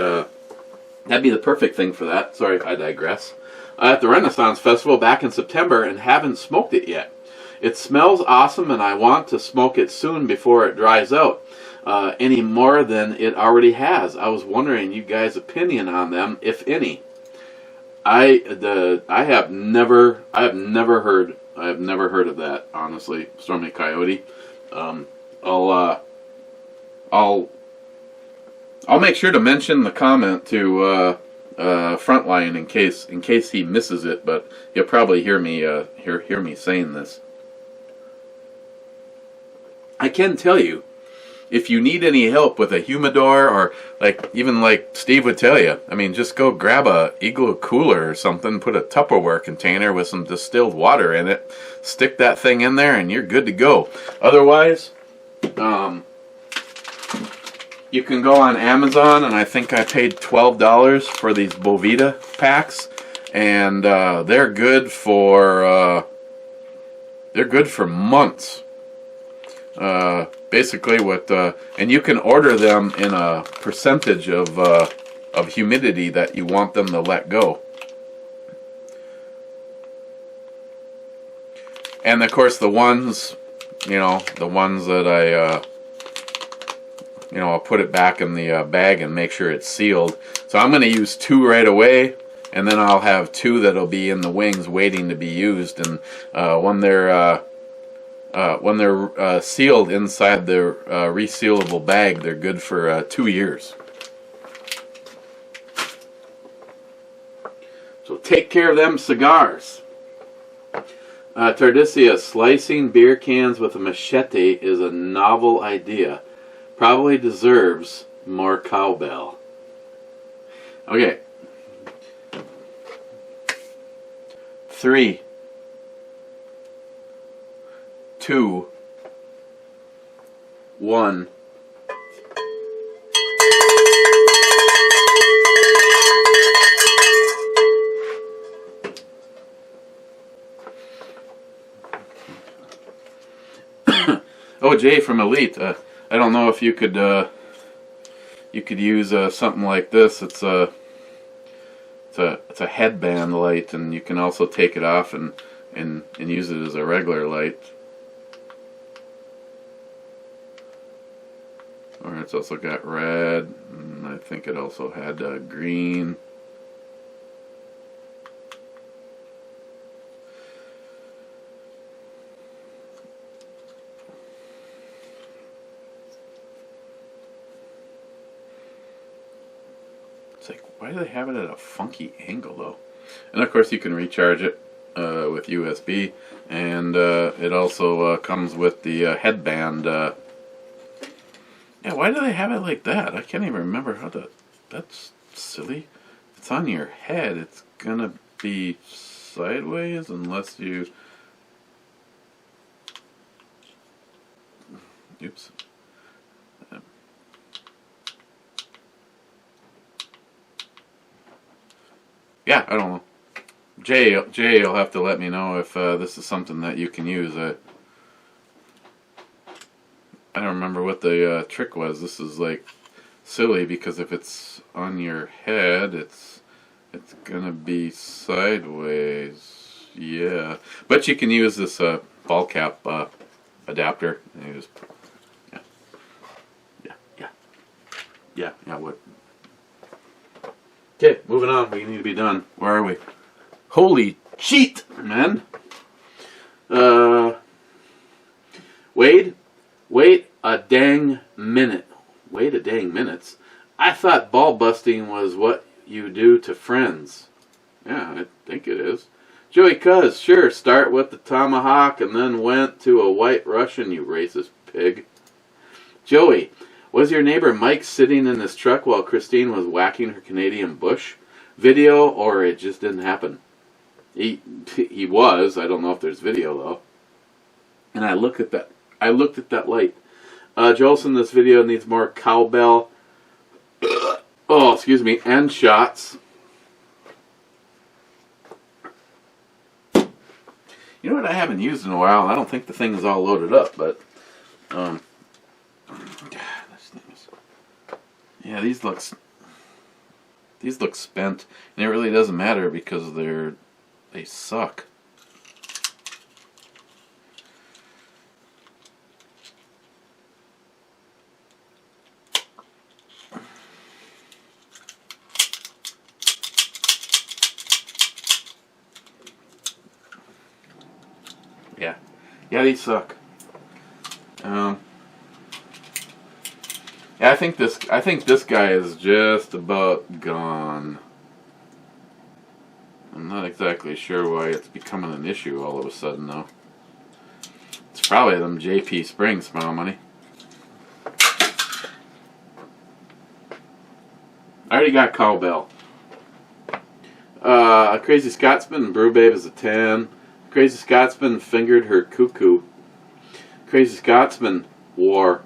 that'd be the perfect thing for that. Sorry, I digress. At the Renaissance Festival back in September and haven't smoked it yet. It smells awesome and I want to smoke it soon before it dries out any more than it already has. I was wondering you guys' opinion on them, if any. I have never heard of that, honestly, Stormy Coyote. I'll make sure to mention the comment to Frontline in case he misses it, but you'll probably hear me saying this. I can tell you, if you need any help with a humidor, or even like Steve would tell you, I mean, just go grab a igloo cooler or something, put a Tupperware container with some distilled water in it, stick that thing in there, and you're good to go. Otherwise, you can go on Amazon, and I think I paid $12 for these Bovita packs, and they're good for months. Basically, and you can order them in a percentage of humidity that you want them to let go. And of course, the ones that I'll put it back in the bag and make sure it's sealed. So I'm going to use 2 right away, and then I'll have 2 that'll be in the wings waiting to be used. And when they're sealed inside the resealable bag, they're good for 2 years. So take care of them cigars. Tardicia, slicing beer cans with a machete is a novel idea. Probably deserves more cowbell. Okay. 3, 2, 1. Oh, Jay from Elite. I don't know if you could use something like this. It's a headband light, and you can also take it off and use it as a regular light. Or it's also got red, and I think it also had green. It's like, why do they have it at a funky angle though? And of course you can recharge it with USB, and it also comes with the headband. Yeah, why do they have it like that? I can't even remember how to. That's silly. If it's on your head, it's gonna be sideways unless you. Oops. Yeah, I don't know. Jay, you'll have to let me know if this is something that you can use. I don't remember what the trick was. This is like silly because if it's on your head, it's gonna be sideways. Yeah, but you can use this ball cap adapter. And you just, yeah, what? Okay, moving on. We need to be done. Where are we? Holy cheat, man. Wait a dang minute. Wait a dang minutes. I thought ball busting was what you do to friends. Yeah, I think it is. Joey Cuz, sure, start with the tomahawk and then went to a white Russian, you racist pig. Joey, was your neighbor Mike sitting in his truck while Christine was whacking her Canadian bush? Video, or it just didn't happen? He was. I don't know if there's video though. And I looked at that light. Jolson, this video needs more cowbell. Oh, excuse me, and shots. You know what I haven't used in a while? I don't think the thing is all loaded up, but yeah, these look spent, and it really doesn't matter because they suck. Yeah, these suck. Yeah, I think this guy is just about gone. I'm not exactly sure why it's becoming an issue all of a sudden, though. It's probably them JP Springs, smile money. I already got cowbell. Crazy Scotsman, Brew Babe is a 10. Crazy Scotsman fingered her cuckoo. Crazy Scotsman, war.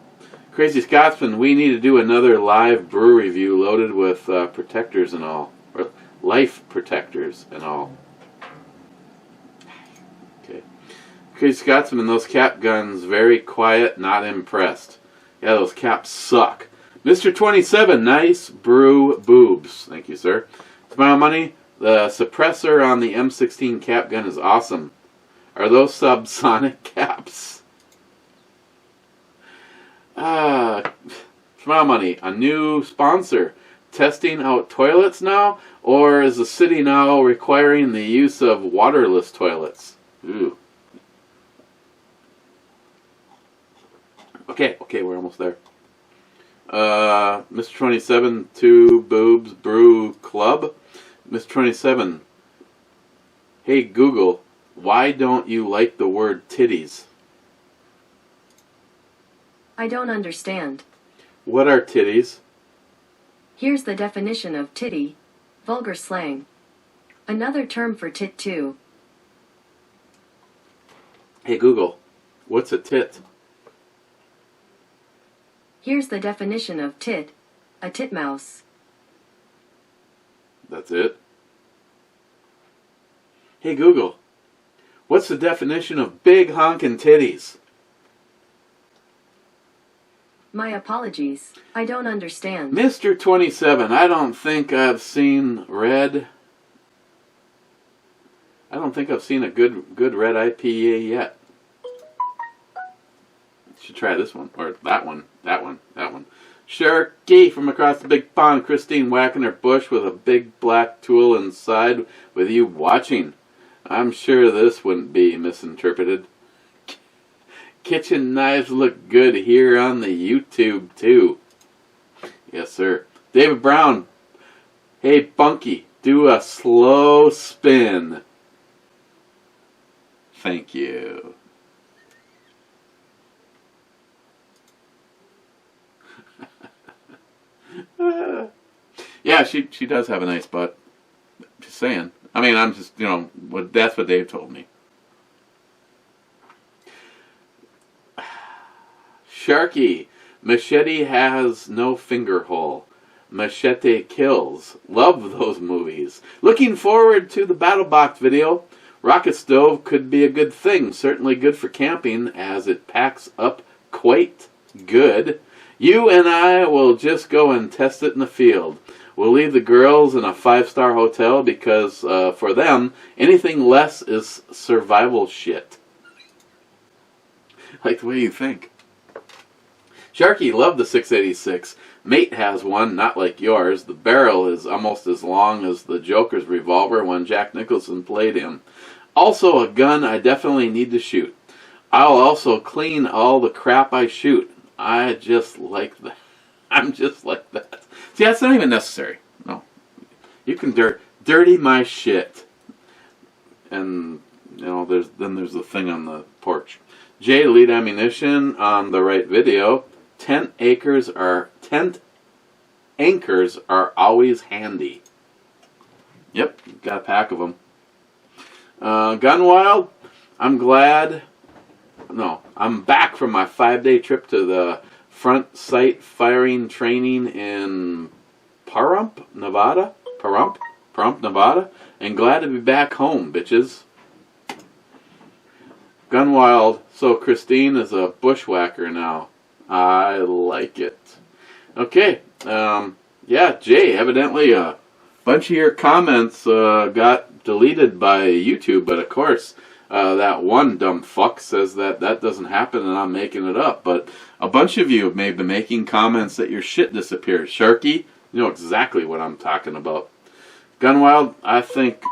Crazy Scotsman, we need to do another live brew review loaded with protectors and all. Or life protectors and all. Okay. Crazy Scotsman, those cap guns, very quiet, not impressed. Yeah, those caps suck. Mr. 27, nice brew boobs. Thank you, sir. Smile money, the suppressor on the M16 cap gun is awesome. Are those subsonic caps? Smile money, a new sponsor. Testing out toilets now? Or is the city now requiring the use of waterless toilets? Ooh. Okay, we're almost there. Mr. 27, 2 boobs brew club. Mr. 27, hey Google, why don't you like the word titties? I don't understand. What are titties? Here's the definition of titty. Vulgar slang. Another term for tit too. Hey Google, what's a tit? Here's the definition of tit. A titmouse. That's it? Hey Google, what's the definition of big honkin' titties? My apologies. I don't understand. Mr. 27, I don't think I've seen red. I don't think I've seen a good red IPA yet. Should try this one. Or that one. Sharky from across the big pond. Christine whacking her bush with a big black tool inside with you watching. I'm sure this wouldn't be misinterpreted. Kitchen knives look good here on the YouTube too. Yes, sir. David Brown. Hey, Bunky, do a slow spin. Thank you. Yeah, she does have a nice butt. Just saying. I mean, I'm just, that's what Dave told me. Sharky, machete has no finger hole. Machete kills. Love those movies. Looking forward to the Battle Box video. Rocket stove could be a good thing. Certainly good for camping as it packs up quite good. You and I will just go and test it in the field. We'll leave the girls in a 5-star hotel because for them, anything less is survival shit. Like the way you think. Sharky loved the 686. Mate has one, not like yours. The barrel is almost as long as the Joker's revolver when Jack Nicholson played him. Also a gun I definitely need to shoot. I'll also clean all the crap I shoot. I just like that. I'm just like that. See, that's not even necessary. No. You can dirty my shit. And, you know, there's the thing on the porch. J, lead ammunition on the right video. Tent anchors are always handy. Yep, got a pack of them. Gunwild, I'm back from my 5-day trip to the front sight firing training in Pahrump, Nevada, and glad to be back home, bitches. Gunwild, so Christine is a bushwhacker now. I like it. Okay, yeah, Jay, evidently a bunch of your comments got deleted by YouTube, but of course, that one dumb fuck says that doesn't happen and I'm making it up. But a bunch of you may be making comments that your shit disappeared. Sharky, you know exactly what I'm talking about. Gunwild, I think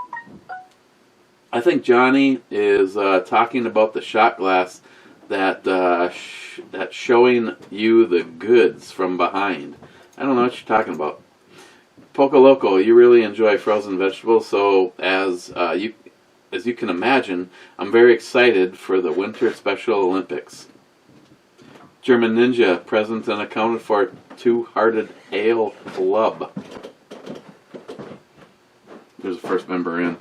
Johnny is talking about the shot glass that's showing you the goods from behind. I don't know what you're talking about. Poco Loco, you really enjoy frozen vegetables, so as you can imagine, I'm very excited for the Winter Special Olympics. German Ninja, present and accounted for Two-Hearted Ale Club. There's the first member in.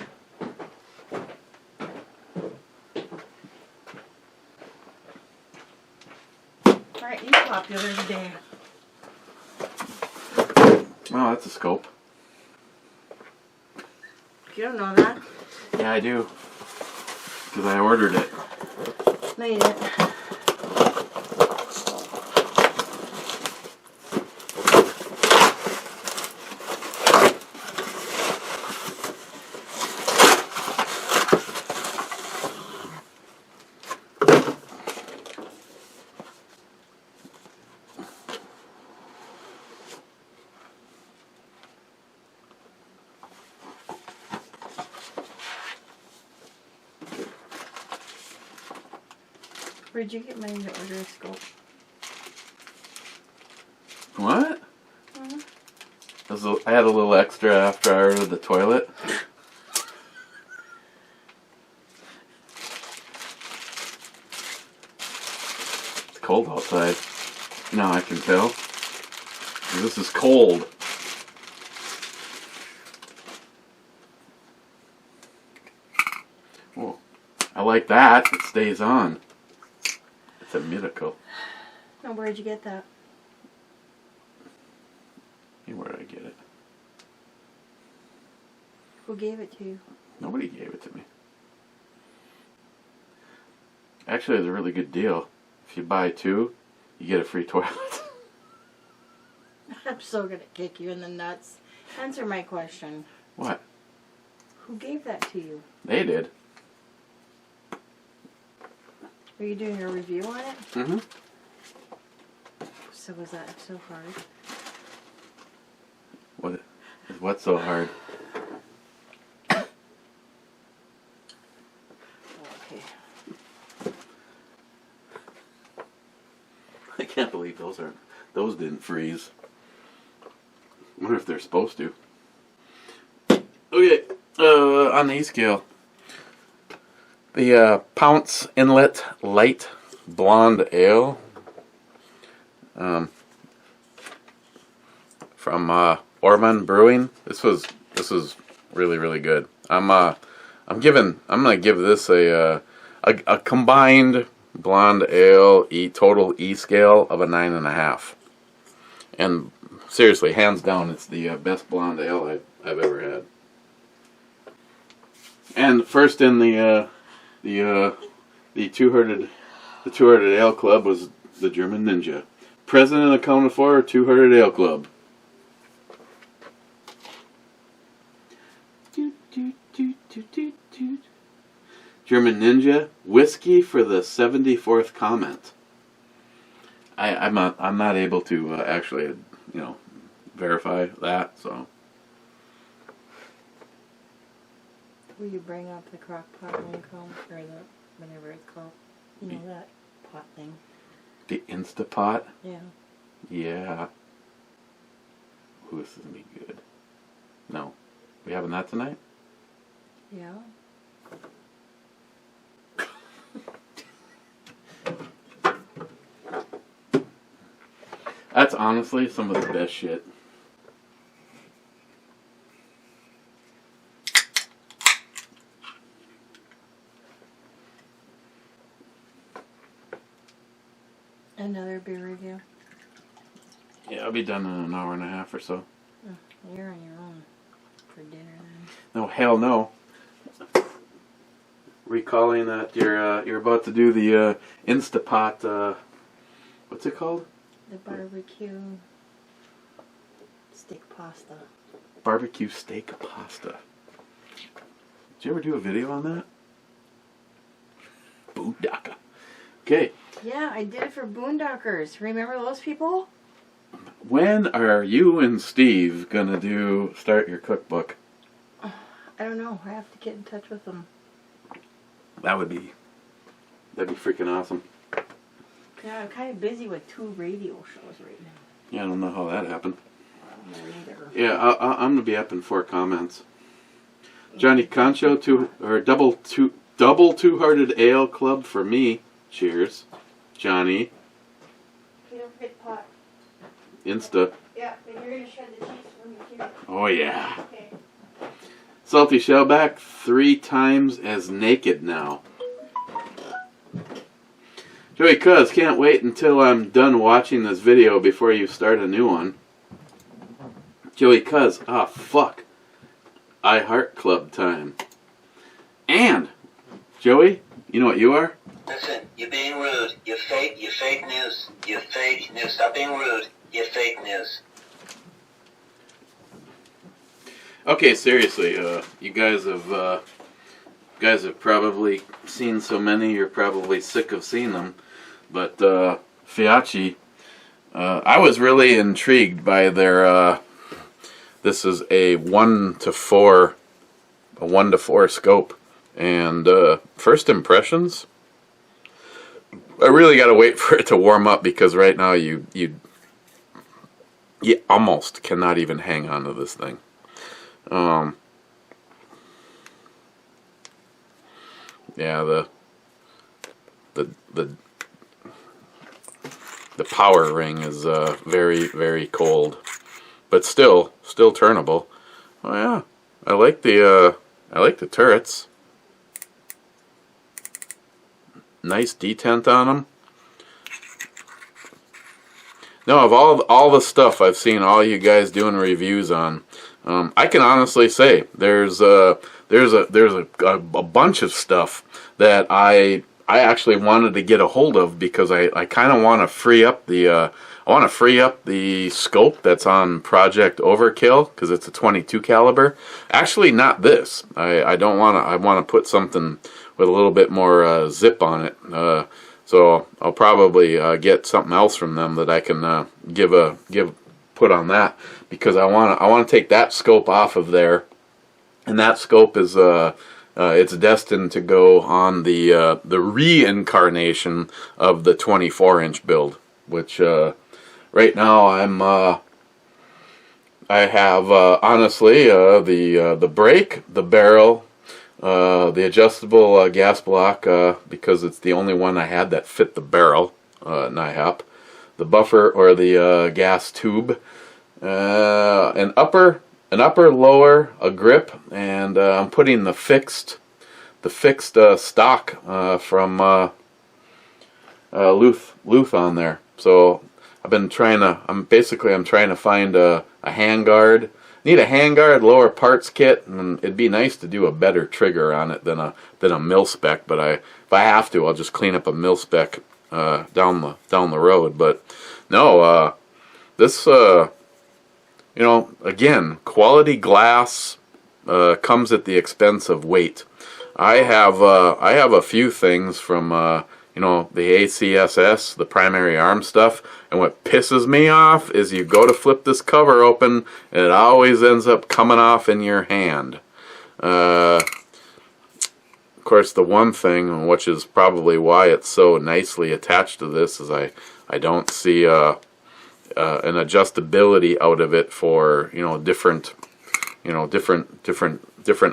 Aren't you popular today? Oh, that's a scope. You don't know that? Yeah, I do. Because I ordered it. No, you didn't. Where'd you get money to order a scope? What? I had a little extra after I ordered the toilet. It's cold outside. Now I can tell. This is cold. Oh, I like that. It stays on. It's a miracle. Now, where'd you get that? Where did I get it? Who gave it to you? Nobody gave it to me. Actually, it's a really good deal. If you buy 2, you get a free toilet. I'm so gonna kick you in the nuts. Answer my question. What? Who gave that to you? They did. Are you doing a review on it? Mm-hmm. So was that so hard? What's so hard? Okay. I can't believe those didn't freeze. I wonder if they're supposed to. Okay, on the E-scale. The PONCE INLET Light Blonde Ale. From ORMOND Brewing. This was really, really good. I'm gonna give this a combined blonde ale total E-scale of a 9.5. And seriously, hands down, it's the best blonde ale I've ever had. And first in the Two-Hearted Ale Club was the German Ninja. President accounted for Two-Hearted Ale Club. German Ninja, whiskey for the 74th comment. I'm not able to actually, verify that. So. Will you bring up the crock pot when you come, or the whatever it's called? You know that pot thing. The Instapot? Yeah. Yeah. Ooh, this is gonna be good. No. We having that tonight? Yeah. That's honestly some of the best shit. Another beer review. Yeah, I'll be done in an hour and a half or so. Oh, you're on your own for dinner then. No, hell no. Recalling that you're about to do the Instapot. What's it called? The barbecue steak pasta. Barbecue steak pasta. Did you ever do a video on that? Boondocka. Okay. Yeah, I did it for Boondockers. Remember those people? When are you and Steve gonna start your cookbook? I don't know. I have to get in touch with them. That'd be freaking awesome. Yeah, I'm kind of busy with 2 radio shows right now. Yeah, I don't know how that happened. I don't know either. Yeah, I'm gonna be up in 4 comments. Johnny Concho, double two-hearted ale club for me. Cheers, Johnny. You don't forget the pot. Insta. Yeah, and you're gonna shred the cheese for me too. Oh yeah. Okay. Salty Shellback 3 times as naked now. Joey Cuz, can't wait until I'm done watching this video before you start a new one. Joey Cuz, fuck. I Heart Club time. And, Joey, you know what you are? Listen, you're being rude. You're fake news. You're fake news. Stop being rude. You're fake news. Okay, seriously, you guys have probably seen so many, you're probably sick of seeing them. But Fiachi, I was really intrigued by their. This is a 1 to 4 scope, and first impressions. I really got to wait for it to warm up because right now you almost cannot even hang on to this thing. Yeah, the power ring is very, very cold, but still turnable. Oh yeah, I like the turrets. Nice detent on them. No, of all the stuff I've seen all you guys doing reviews on, I can honestly say there's a bunch of stuff that I actually wanted to get a hold of because I kind of want to free up the scope that's on Project Overkill because it's a 22 caliber. Actually, not this. I want to put something with a little bit more zip on it. So I'll probably get something else from them that I can put on that because I want to take that scope off of there, and that scope is it's destined to go on the reincarnation of the 24-inch build, which right now I have honestly the brake, the barrel. The adjustable gas block, because it's the only one I had that fit the barrel, NIHAP. The buffer or the gas tube, an upper, lower, a grip, and I'm putting the fixed stock from Luth on there. So I'm trying to find a handguard. Need a handguard, lower parts kit, and it'd be nice to do a better trigger on it than a mil spec. But if I have to, I'll just clean up a mil spec down the road. But no, this again, quality glass comes at the expense of weight. I have a few things from you know, the ACSS, the primary arm stuff, and what pisses me off is you go to flip this cover open and it always ends up coming off in your hand. Of course, the one thing, which is probably why it's so nicely attached to this, is I don't see an adjustability out of it for, you know, different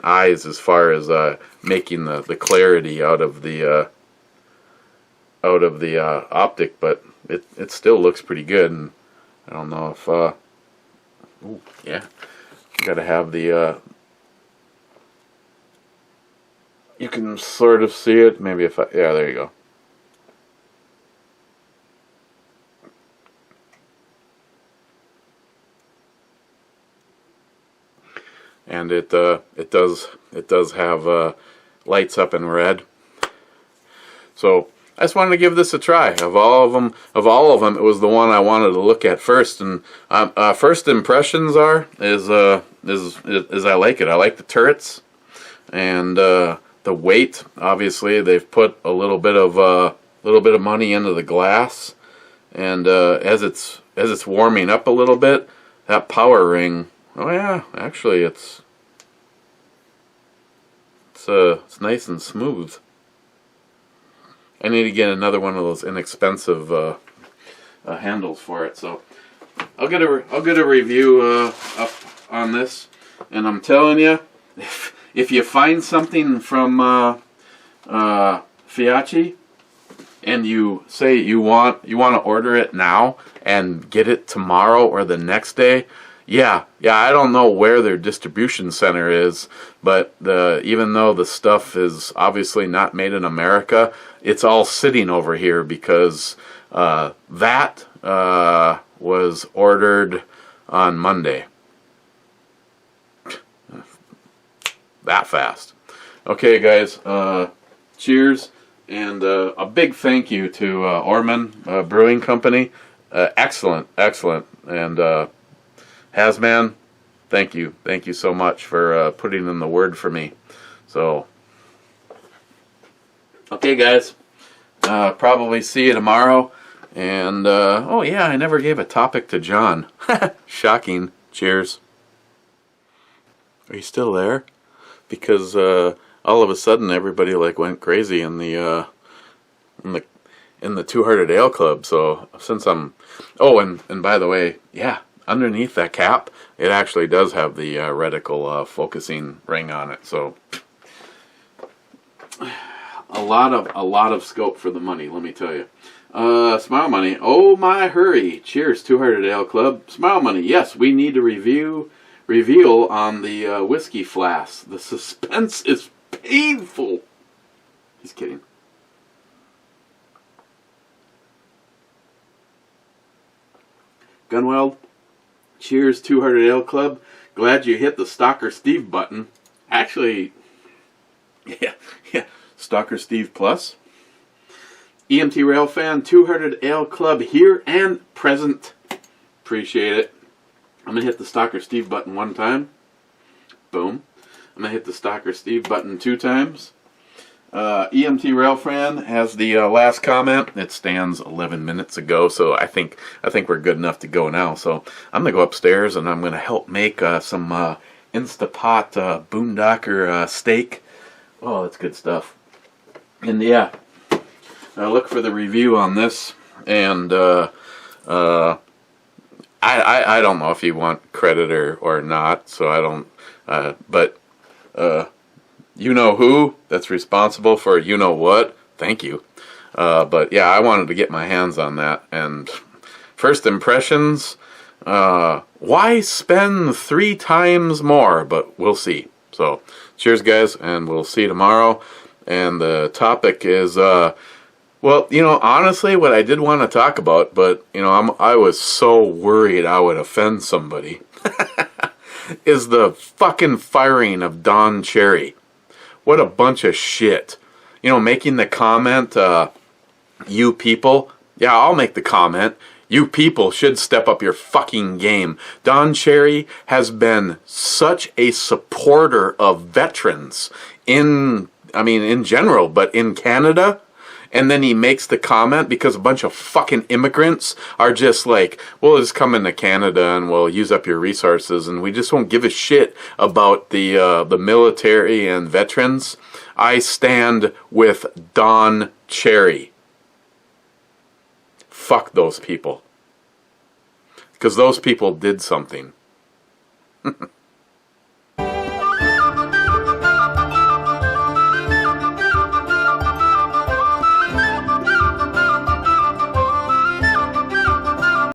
eyes as far as making the clarity out of the optic, but it still looks pretty good. And I don't know if ooh, yeah, you gotta have the you can sort of see it. Maybe if yeah, there you go. And it does have lights up in red. So I just wanted to give this a try. Of all of them, it was the one I wanted to look at first. And first impressions is I like it. I like the turrets and the weight. Obviously, they've put a little bit of money into the glass, and as it's warming up a little bit, that power ring. Oh yeah, actually it's nice and smooth. I need to get another one of those inexpensive handles for it, so I'll get a review up on this. And I'm telling you, if you find something from Fiachi and you say you want to order it now and get it tomorrow or the next day, yeah, I don't know where their distribution center is, but even though the stuff is obviously not made in America, it's all sitting over here because that was ordered on Monday. That fast. Okay, guys, cheers, and a big thank you to Ormond Brewing Company. Excellent, and Hasman, thank you so much for putting in the word for me. So, okay, guys, probably see you tomorrow. And oh yeah, I never gave a topic to John. Shocking. Cheers. Are you still there? Because all of a sudden everybody like went crazy in the Two-Hearted Ale Club. So since I'm, oh, and by the way, yeah. Underneath that cap, it actually does have the reticle focusing ring on it. So a lot of scope for the money, let me tell you. Smile Money, oh my hurry! Cheers, Two-Hearted Ale Club. Smile Money, yes, we need to reveal on the whiskey flask. The suspense is painful. He's kidding. Gunweld. Cheers, Two-Hearted Ale Club. Glad you hit the Stalker Steve button. Actually, yeah, Stalker Steve Plus. EMT Rail Fan, Two-Hearted Ale Club here and present. Appreciate it. I'm going to hit the Stalker Steve button one time. Boom. I'm going to hit the Stalker Steve button 2 times. EMT Railfan has the last comment. It stands 11 minutes ago, so I think we're good enough to go now. So I'm gonna go upstairs and I'm gonna help make some Instapot Boondocker steak. Oh, that's good stuff. And yeah, look for the review on this. And I don't know if you want credit or not, so I don't. But you know who that's responsible for you know what. Thank you. But yeah, I wanted to get my hands on that. And first impressions, why spend 3 times more? But we'll see. So cheers, guys, and we'll see you tomorrow. And the topic is, well, you know, honestly, what I did want to talk about, but you know, I was so worried I would offend somebody, is the fucking firing of Don Cherry. What a bunch of shit. You know, making the comment, you people, yeah, I'll make the comment, you people should step up your fucking game. Don Cherry has been such a supporter of veterans in I mean, in general, but in Canada. And then he makes the comment because a bunch of fucking immigrants are just like, we'll just come into Canada and we'll use up your resources and we just won't give a shit about the military and veterans. I stand with Don Cherry. Fuck those people. Because those people did something.